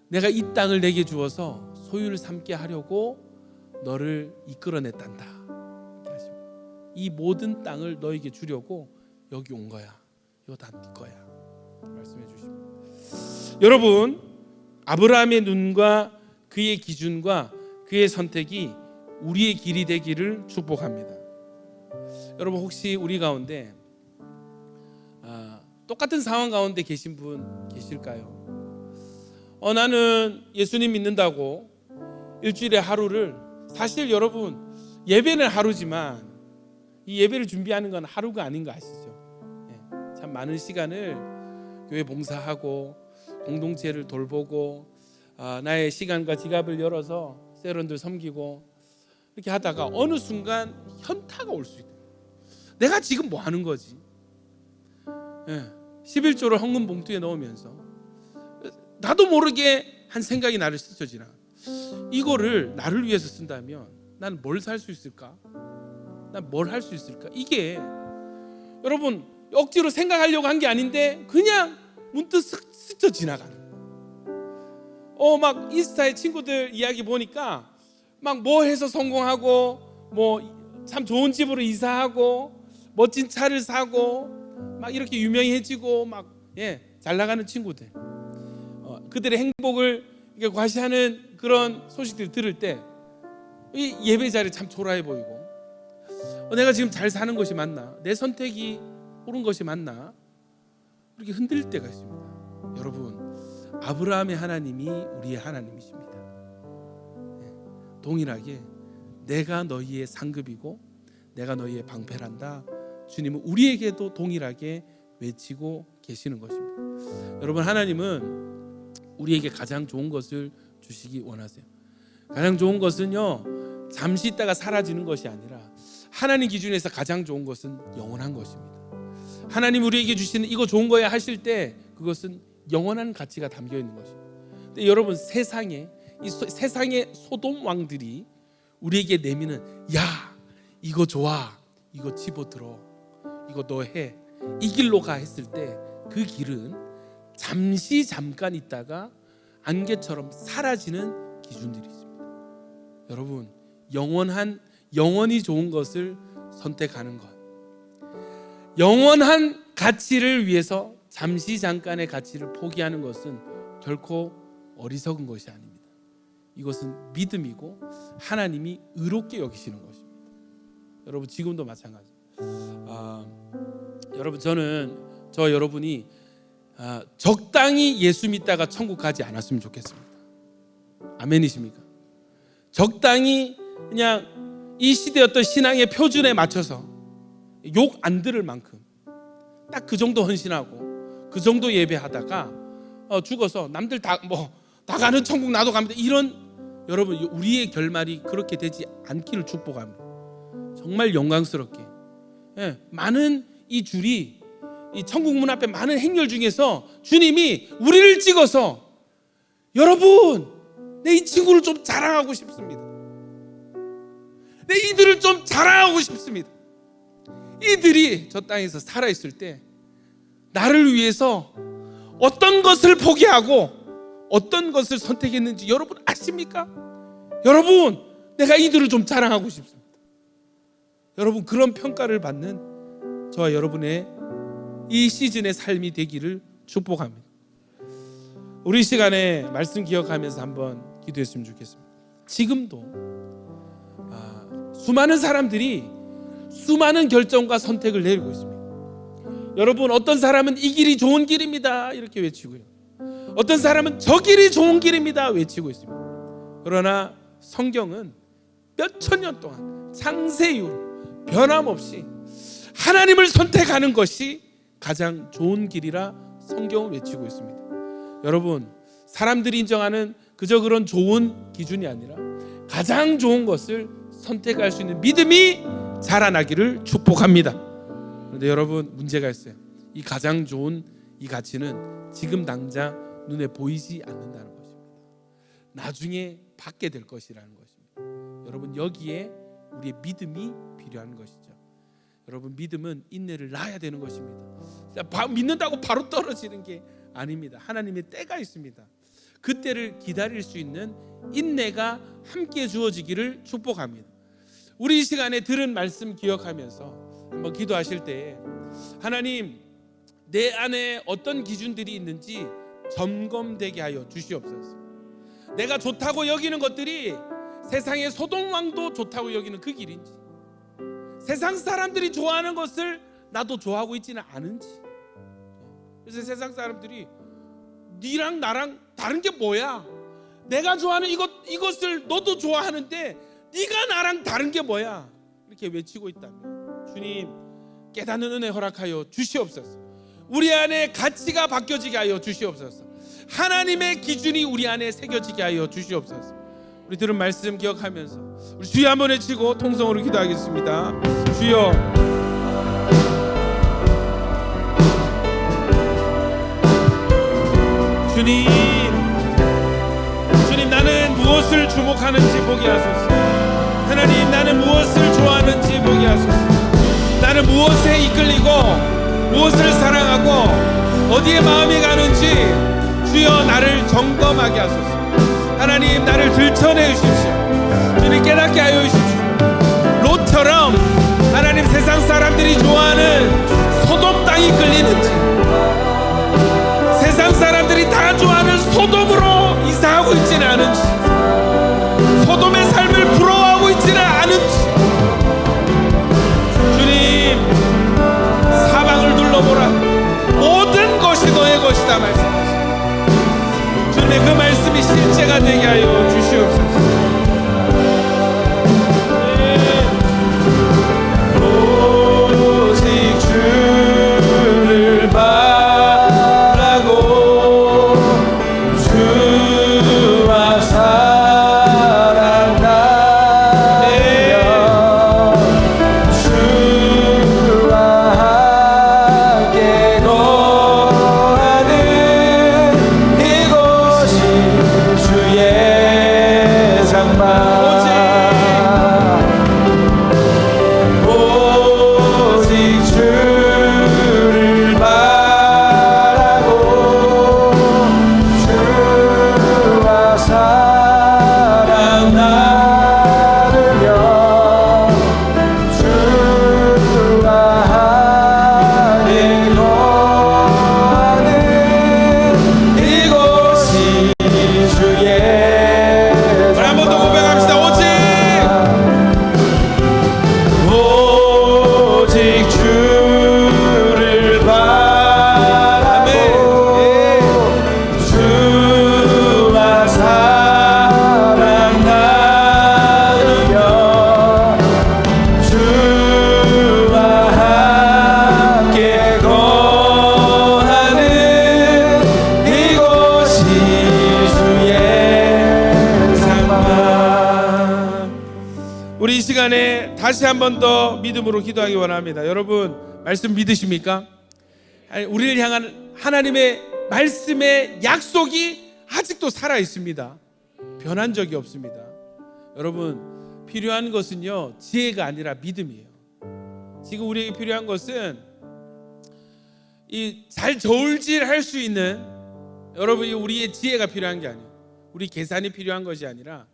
내가 이 땅을 내게 주어서 소유를 삼게 하려고 너를 이끌어냈단다. 이 모든 땅을 너에게 주려고 여기 온 거야. 이거 다 네 거야. 말씀해 주십니다. 여러분, 아브라함의 눈과 그의 기준과 그의 선택이 우리의 길이 되기를 축복합니다. 여러분, 혹시 우리 가운데 똑같은 상황 가운데 계신 분 계실까요? 나는 예수님 믿는다고 일주일에 하루를, 사실 여러분, 예배는 하루지만 이 예배를 준비하는 건 하루가 아닌 거 아시죠? 참 많은 시간을 교회 봉사하고 공동체를 돌보고 나의 시간과 지갑을 열어서 세런들 섬기고 이렇게 하다가 어느 순간 현타가 올 수 있다. 내가 지금 뭐 하는 거지? 11조를 헌금 봉투에 넣으면서 나도 모르게 한 생각이 나를 스쳐지나, 이거를 나를 위해서 쓴다면 난 뭘 살 수 있을까? 난 뭘 할 수 있을까? 이게 여러분 억지로 생각하려고 한 게 아닌데 그냥 문득 스쳐 지나가는. 막 인스타에 친구들 이야기 보니까 막 뭐 해서 성공하고 뭐 참 좋은 집으로 이사하고 멋진 차를 사고 막 이렇게 유명해지고 막 잘 나가는 친구들, 그들의 행복을 이렇게 과시하는 그런 소식들 들을 때 이 예배 자리 참 초라해 보이고, 내가 지금 잘 사는 것이 맞나? 내 선택이 옳은 것이 맞나? 이렇게 흔들릴 때가 있습니다. 여러분, 아브라함의 하나님이 우리의 하나님이십니다. 동일하게 내가 너희의 상급이고 내가 너희의 방패란다. 주님은 우리에게도 동일하게 외치고 계시는 것입니다. 여러분, 하나님은 우리에게 가장 좋은 것을 주시기 원하세요. 가장 좋은 것은요, 잠시 있다가 사라지는 것이 아니라 하나님 기준에서 가장 좋은 것은 영원한 것입니다. 하나님 우리에게 주시는 이거 좋은 거야 하실 때 그것은 영원한 가치가 담겨 있는 것입니다. 근데 여러분, 세상의 소돔 왕들이 우리에게 내미는 야 이거 좋아, 이거 집어들어, 이거 너 해, 이 길로 가 했을 때 그 길은 잠깐 있다가 안개처럼 사라지는 기준들이 있습니다. 여러분, 영원히 좋은 것을 선택하는 것, 영원한 가치를 위해서 잠깐의 가치를 포기하는 것은 결코 어리석은 것이 아닙니다. 이것은 믿음이고 하나님이 의롭게 여기시는 것입니다. 여러분, 지금도 마찬가지. 여러분, 저 여러분이 적당히 예수 믿다가 천국 가지 않았으면 좋겠습니다. 아멘이십니까? 적당히 그냥 이 시대의 어떤 신앙의 표준에 맞춰서 욕 안 들을 만큼 딱 그 정도 헌신하고 그 정도 예배하다가 죽어서 남들 다 가는 천국 나도 갑니다. 이런, 여러분, 우리의 결말이 그렇게 되지 않기를 축복합니다. 정말 영광스럽게 많은 이 줄이 이 천국 문 앞에 많은 행렬 중에서 주님이 우리를 찍어서 여러분, 내 이 친구를 좀 자랑하고 싶습니다. 내 이들을 좀 자랑하고 싶습니다. 이들이 저 땅에서 살아있을 때 나를 위해서 어떤 것을 포기하고 어떤 것을 선택했는지 여러분 아십니까? 여러분, 내가 이들을 좀 자랑하고 싶습니다. 여러분, 그런 평가를 받는 저와 여러분의 이 시즌의 삶이 되기를 축복합니다. 우리 시간에 말씀 기억하면서 한번 기도했으면 좋겠습니다. 지금도 수많은 사람들이 수많은 결정과 선택을 내리고 있습니다. 여러분, 어떤 사람은 이 길이 좋은 길입니다 이렇게 외치고요, 어떤 사람은 저 길이 좋은 길입니다 외치고 있습니다. 그러나 성경은 몇천 년 동안 창세 이후로 변함없이 하나님을 선택하는 것이 가장 좋은 길이라 성경은 외치고 있습니다. 여러분, 사람들이 인정하는 그저 그런 좋은 기준이 아니라 가장 좋은 것을 선택할 수 있는 믿음이 자라나기를 축복합니다. 그런데 여러분, 문제가 있어요. 이 가장 좋은 이 가치는 지금 당장 눈에 보이지 않는다는 것입니다. 나중에 받게 될 것이라는 것입니다. 여러분, 여기에 우리의 믿음이 필요한 것이죠. 여러분, 믿음은 인내를 낳아야 되는 것입니다. 믿는다고 바로 떨어지는 게 아닙니다. 하나님의 때가 있습니다. 그 때를 기다릴 수 있는 인내가 함께 주어지기를 축복합니다. 우리 이 시간에 들은 말씀 기억하면서 한번 기도하실 때, 하나님, 내 안에 어떤 기준들이 있는지 점검되게 하여 주시옵소서. 내가 좋다고 여기는 것들이 세상의 소돔왕도 좋다고 여기는 그 길인지, 세상 사람들이 좋아하는 것을 나도 좋아하고 있지는 않은지. 그래서 세상 사람들이 니랑 나랑 다른 게 뭐야? 내가 좋아하는 이것을 너도 좋아하는데 네가 나랑 다른 게 뭐야? 이렇게 외치고 있다면 주님, 깨닫는 은혜 허락하여 주시옵소서. 우리 안에 가치가 바뀌어지게 하여 주시옵소서. 하나님의 기준이 우리 안에 새겨지게 하여 주시옵소서. 우리 들은 말씀 기억하면서 우리 주여 한번 외치고 통성으로 기도하겠습니다. 주여, 주님, 나는 무엇을 주목하는지 보게 하소서. 하나님, 나는 무엇을 좋아하는지 보게 하소서. 나는 무엇에 이끌리고 무엇을 사랑하고 어디에 마음이 가는지 주여 나를 점검하게 하소서. 하나님, 나를 들춰내 주십시오. 주님, 깨닫게 하여 주십시오. 롯처럼 하나님, 세상 사람들이 좋아하는 소돔 땅이 끌리는지, 세상 사람들이 다 좋아하는 소돔으로 이사하고 있지는 않은지, 소돔의 삶을 부러워하고 있지는 않은지, 주님, 사방을 둘러보라. 모든 것이 너의 것이다 말씀하시오. 주님, 그 말씀이 실제가 되게 하여 주시옵소서. 오직 주를 바라고 주와 사랑 나누며 주와 함께 거하는 이곳이 주의 장막. 우리 이 시간에 다시 한 번 더 믿음으로 기도하기 원합니다. 여러분, 말씀 믿으십니까? 우리를 향한 하나님의 말씀의 약속이 아직도 살아 있습니다. 변한 적이 없습니다. 여러분, 필요한 것은요, 지혜가 아니라 믿음이에요. 지금 우리에게 필요한 것은 이 잘 저울질할 수 있는, 여러분이 우리의 지혜가 필요한 게 아니에요. 우리 계산이 필요한 것이 아니라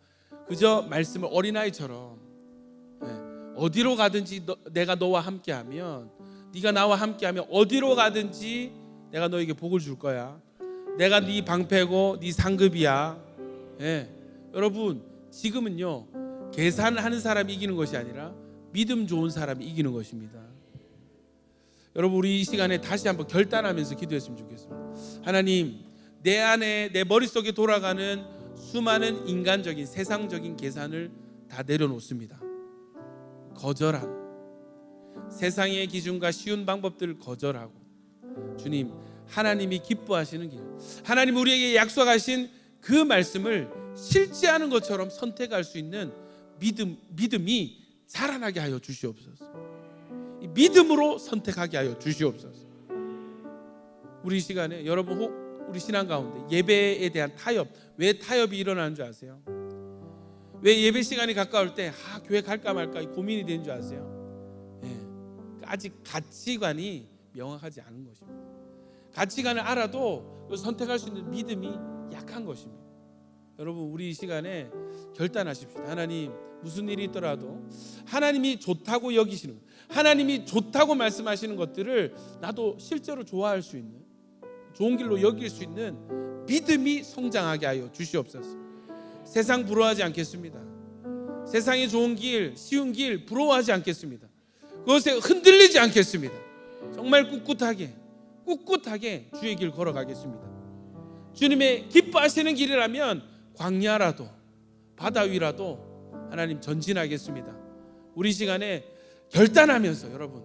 그저 말씀을 어린아이처럼 어디로 가든지 내가 너와 함께하면, 네가 나와 함께하면 어디로 가든지 내가 너에게 복을 줄 거야. 내가 네 방패고 네 상급이야. 여러분, 지금은요, 계산하는 사람이 이기는 것이 아니라 믿음 좋은 사람이 이기는 것입니다. 여러분, 우리 이 시간에 다시 한번 결단하면서 기도했으면 좋겠습니다. 하나님, 내 안에, 내 머릿속에 돌아가는 수많은 인간적인 세상적인 계산을 다 내려놓습니다. 거절한 세상의 기준과 쉬운 방법들을 거절하고, 주님, 하나님이 기뻐하시는 길, 하나님 우리에게 약속하신 그 말씀을 실제하는 것처럼 선택할 수 있는 믿음이 자라나게 하여 주시옵소서. 믿음으로 선택하게 하여 주시옵소서. 우리 이 시간에 여러분, 우리 신앙 가운데 예배에 대한 타협, 왜 타협이 일어나는 줄 아세요? 왜 예배 시간이 가까울 때 교회 갈까 말까 고민이 되는 줄 아세요? 아직 가치관이 명확하지 않은 것입니다. 가치관을 알아도 선택할 수 있는 믿음이 약한 것입니다. 여러분, 우리 이 시간에 결단하십시오. 하나님, 무슨 일이 있더라도 하나님이 좋다고 여기시는, 하나님이 좋다고 말씀하시는 것들을 나도 실제로 좋아할 수 있는, 좋은 길로 여길 수 있는 믿음이 성장하게 하여 주시옵소서. 세상 부러워하지 않겠습니다. 세상의 좋은 길, 쉬운 길 부러워하지 않겠습니다. 그것에 흔들리지 않겠습니다. 정말 꿋꿋하게 주의 길 걸어가겠습니다. 주님의 기뻐하시는 길이라면 광야라도 바다 위라도 하나님 전진하겠습니다. 우리 시간에 결단하면서, 여러분,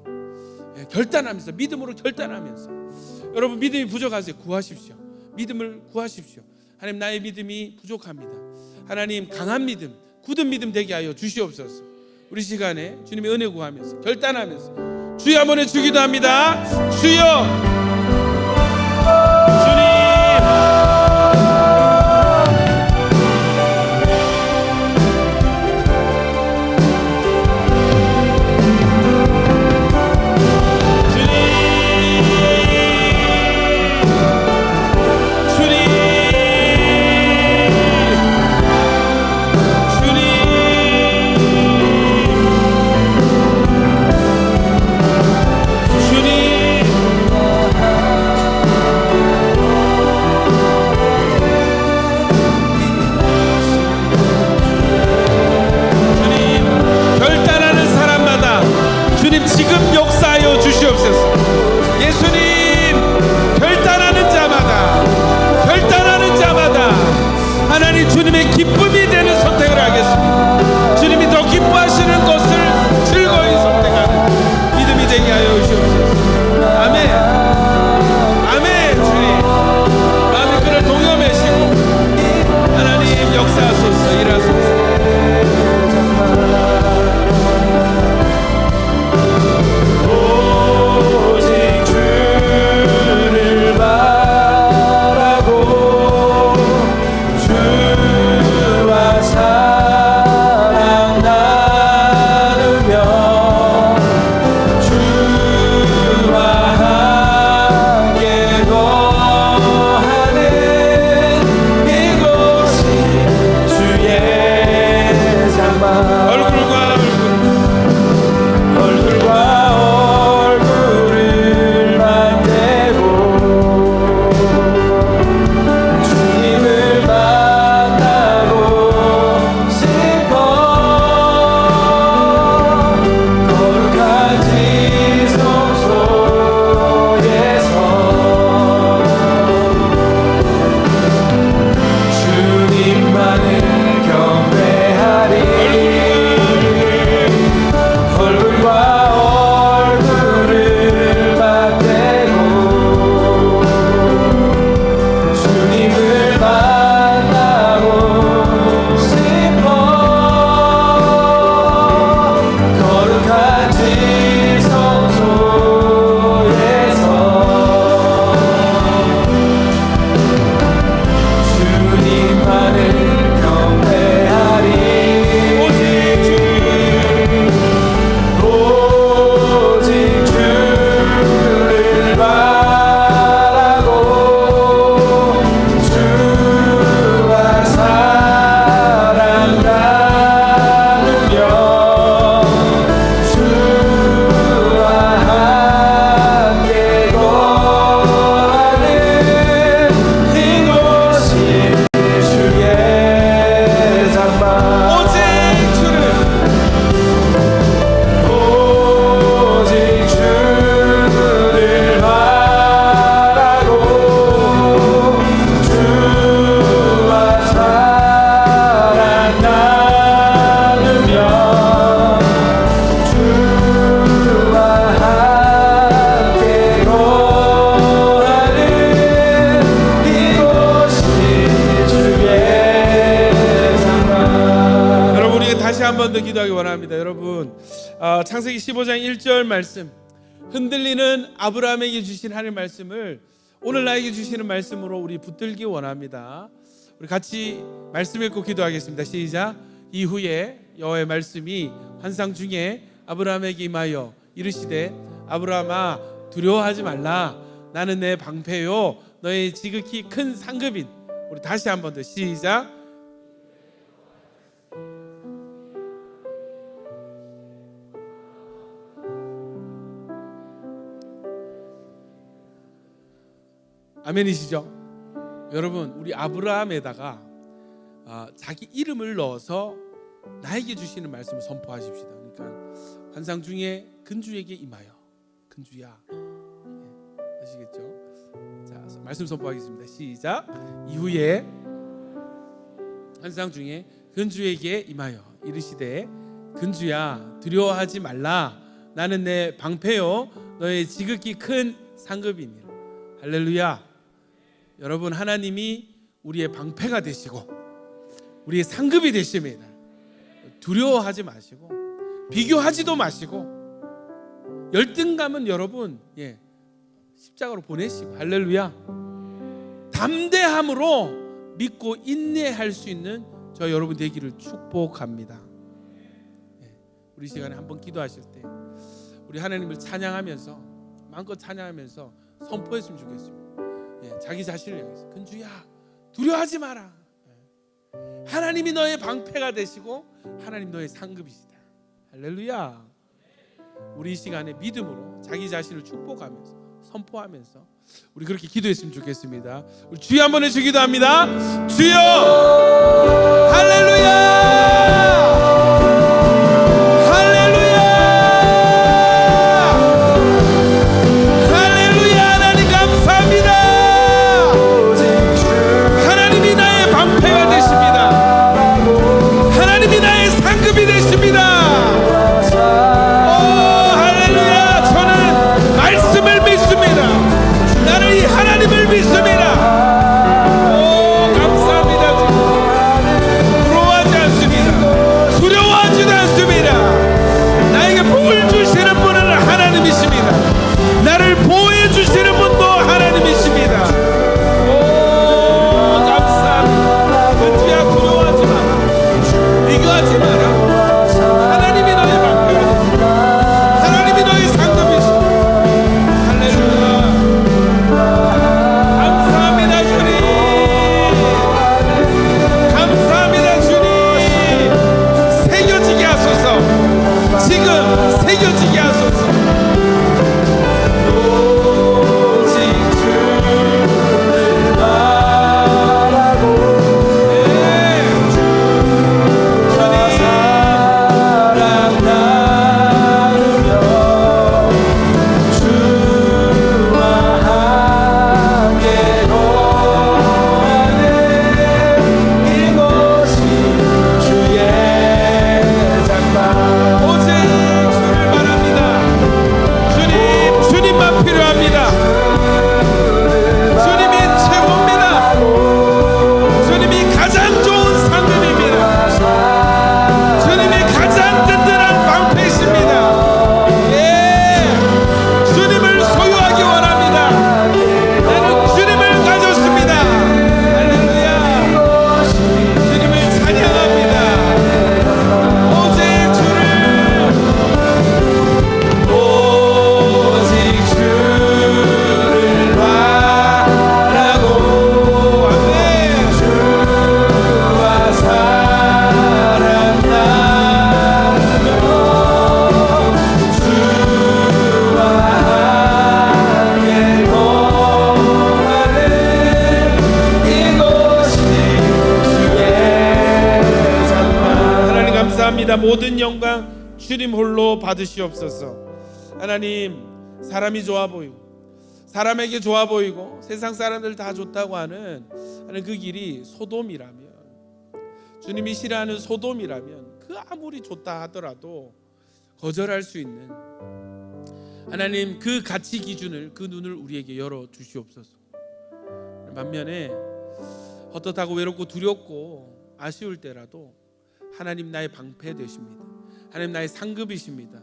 결단하면서, 믿음으로 결단하면서, 여러분, 믿음이 부족하세요? 구하십시오. 믿음을 구하십시오. 하나님, 나의 믿음이 부족합니다. 하나님, 강한 믿음, 굳은 믿음 되게 하여 주시옵소서. 우리 시간에 주님의 은혜 구하면서 결단하면서 주여 한번 해주기도 합니다. 주여, 주님, 여러분이 주님의 기쁨이 되는 선택을 하겠습니다. 주님이 더 기뻐하시는 것을 즐거이 선택하는 믿음이 되게 하여 주시옵소서. 아멘. 아멘. 주님 마음의 끈을 동여매시고 하나님 역사하소서. 일하소서. 기도하기 원합니다. 여러분, 창세기 15장 1절 말씀, 흔들리는 아브라함에게 주신 하나님 말씀을 오늘 나에게 주시는 말씀으로 우리 붙들기 원합니다. 우리 같이 말씀 읽고 기도하겠습니다. 시작. 이후에 여호와의 말씀이 환상 중에 아브라함에게 임하여 이르시되 아브라함아 두려워하지 말라. 나는 내 방패요 너의 지극히 큰 상급인. 우리 다시 한 번 더 시작. 아멘이시죠? 여러분, 우리 아브라함에다가 자기 이름을 넣어서 나에게 주시는 말씀을 선포하십시다. 그러니까 환상 중에 근주에게 임하여. 근주야, 아시겠죠? 자, 말씀 선포하겠습니다. 시작. 이후에 환상 중에 근주에게 임하여 이르시되 근주야 두려워하지 말라. 나는 내 방패요 너의 지극히 큰 상급이니라. 할렐루야. 여러분, 하나님이 우리의 방패가 되시고 우리의 상급이 되십니다. 두려워하지 마시고 비교하지도 마시고 열등감은 여러분 십자가로 보내시고, 할렐루야, 담대함으로 믿고 인내할 수 있는 저 여러분 되기를 축복합니다. 우리 시간에 한번 기도하실 때 우리 하나님을 찬양하면서 마음껏 찬양하면서 선포했으면 좋겠습니다. 자기 자신을 향해서 근주야 두려워하지 마라. 하나님이 너의 방패가 되시고 하나님 너의 상급이시다. 할렐루야. 우리 이 시간에 믿음으로 자기 자신을 축복하면서 선포하면서 우리 그렇게 기도했으면 좋겠습니다. 우리 주여 한번 해주 기도합니다. 주여 할렐루야. 방패가 되십니다. 감사합니다. 모든 영광 주님 홀로 받으시옵소서. 하나님, 사람이 좋아 보이고 사람에게 좋아 보이고 세상 사람들 다 좋다고 하는 그 길이 소돔이라면, 주님이 싫어하는 소돔이라면 그 아무리 좋다 하더라도 거절할 수 있는 하나님 그 가치 기준을, 그 눈을 우리에게 열어 주시옵소서. 반면에 헛헛하고 외롭고 두렵고 아쉬울 때라도 하나님 나의 방패 되십니다. 하나님 나의 상급이십니다.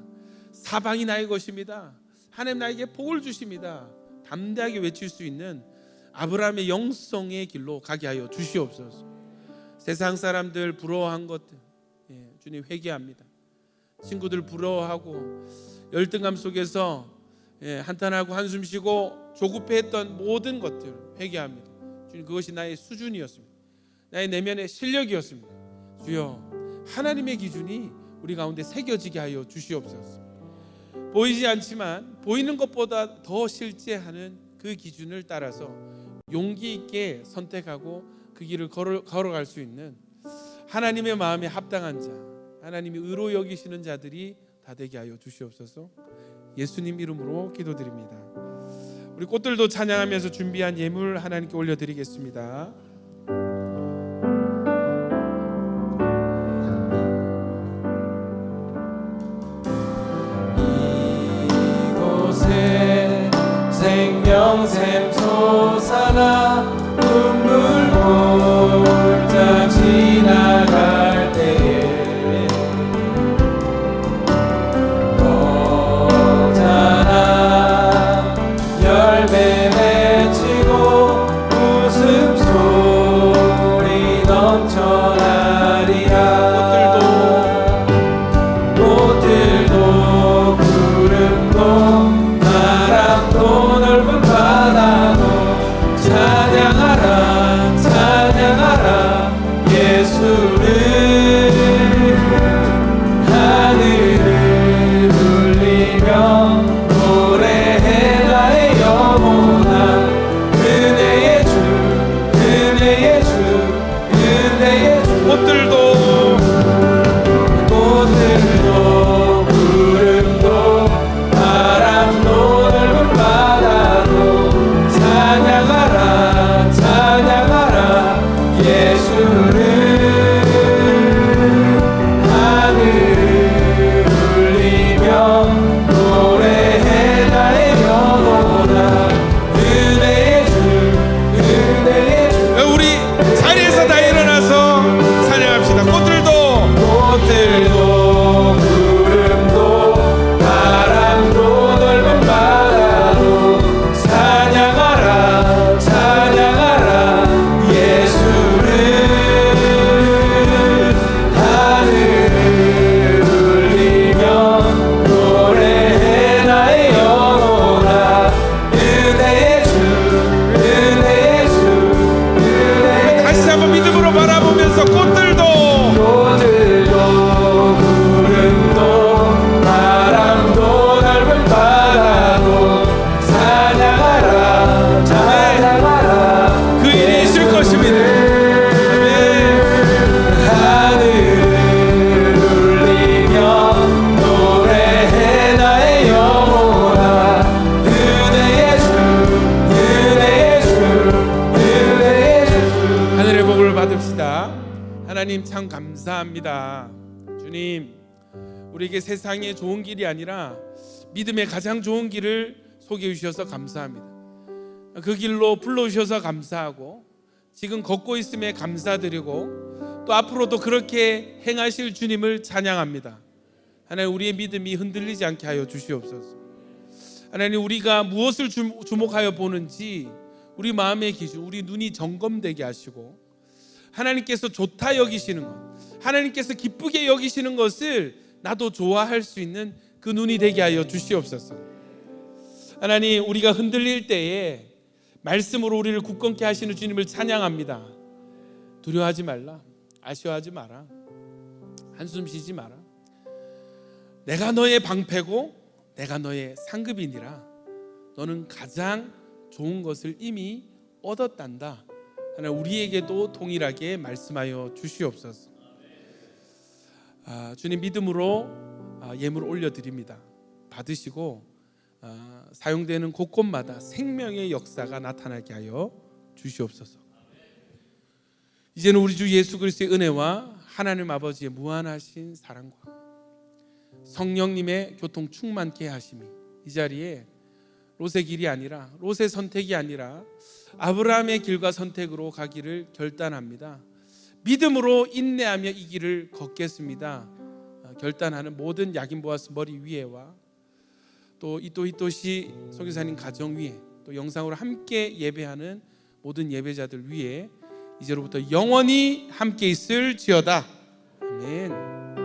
사방이 나의 것입니다. 하나님 나에게 복을 주십니다. 담대하게 외칠 수 있는 아브라함의 영성의 길로 가게 하여 주시옵소서. 세상 사람들 부러워한 것들, 주님 회개합니다. 친구들 부러워하고 열등감 속에서 한탄하고 한숨 쉬고 조급해했던 모든 것들 회개합니다. 주님, 그것이 나의 수준이었습니다. 나의 내면의 실력이었습니다. 주여, 하나님의 기준이 우리 가운데 새겨지게 하여 주시옵소서. 보이지 않지만 보이는 것보다 더 실제하는 그 기준을 따라서 용기 있게 선택하고 그 길을 걸어갈 수 있는 하나님의 마음에 합당한 자, 하나님이 의로 여기시는 자들이 다 되게 하여 주시옵소서. 예수님 이름으로 기도드립니다. 우리 꽃들도 찬양하면서 준비한 예물 하나님께 올려드리겠습니다. 이곳에 생명샘 솟아나 눈물 골짜 지나갈 때에 너잖아 열매 맺히고 웃음소리 넘쳐나리라. 꽃들도 구름도 바람도 넓은 바다도 찬양하라 찬양하라 예수를. 하늘을 울리며 노래해 나의 영혼아. 은혜의 주 은혜의 주 은혜의 주. 꽃들도 구름도 바람도 넓은 바다도 찬양하라 찬양하라 예수를. 하늘을 울리며 노래해 나의 영혼아. 은혜의 주 은혜의 주. 우리 자리에서 다 일어나서 찬양합시다. 꽃들도 구름도 바람도 넓은 바다도 찬양하라 찬양하라 예수를. 하늘을 울리며 노래해 나의 영혼아. 은혜의 주 은혜의 주 은혜의 주. 다시 한번 믿음으로 바라보면서 꽃들도 구름도 바람도 넓은 바다도 찬양하라 찬양하라 그 일이 있을 것입니다. 하늘을 울리며 노래해 나의 영혼아. 은혜의 주 은혜의 주 은혜의 주. 하늘의 복을 받읍시다. 하나님 참 감사합니다. 주님, 우리에게 세상의 좋은 길이 아니라 믿음의 가장 좋은 길을 소개해 주셔서 감사합니다. 그 길로 불러주셔서 감사하고 지금 걷고 있음에 감사드리고 또 앞으로도 그렇게 행하실 주님을 찬양합니다. 하나님, 우리의 믿음이 흔들리지 않게 하여 주시옵소서. 하나님, 우리가 무엇을 주목하여 보는지 우리 마음의 기준, 우리 눈이 점검되게 하시고 하나님께서 좋다 여기시는 것, 하나님께서 기쁘게 여기시는 것을 나도 좋아할 수 있는 그 눈이 되게 하여 주시옵소서. 하나님, 우리가 흔들릴 때에 말씀으로 우리를 굳건케 하시는 주님을 찬양합니다. 두려워하지 말라, 아쉬워하지 마라, 한숨 쉬지 마라. 내가 너의 방패고 내가 너의 상급이니라. 너는 가장 좋은 것을 이미 얻었단다. 하나님, 우리에게도 동일하게 말씀하여 주시옵소서. 주님 믿음으로 예물을 올려드립니다. 받으시고 사용되는 곳곳마다 생명의 역사가 나타나게 하여 주시옵소서. 이제는 우리 주 예수 그리스도의 은혜와 하나님 아버지의 무한하신 사랑과 성령님의 교통 충만케 하심이 이 자리에 롯의 길이 아니라, 롯의 선택이 아니라 아브라함의 길과 선택으로 가기를 결단합니다. 믿음으로 인내하며 이 길을 걷겠습니다 결단하는 모든 야긴보아스 머리 위에와 또 이또시 선교사님 가정 위에, 또 영상으로 함께 예배하는 모든 예배자들 위에 이제로부터 영원히 함께 있을지어다. 아멘.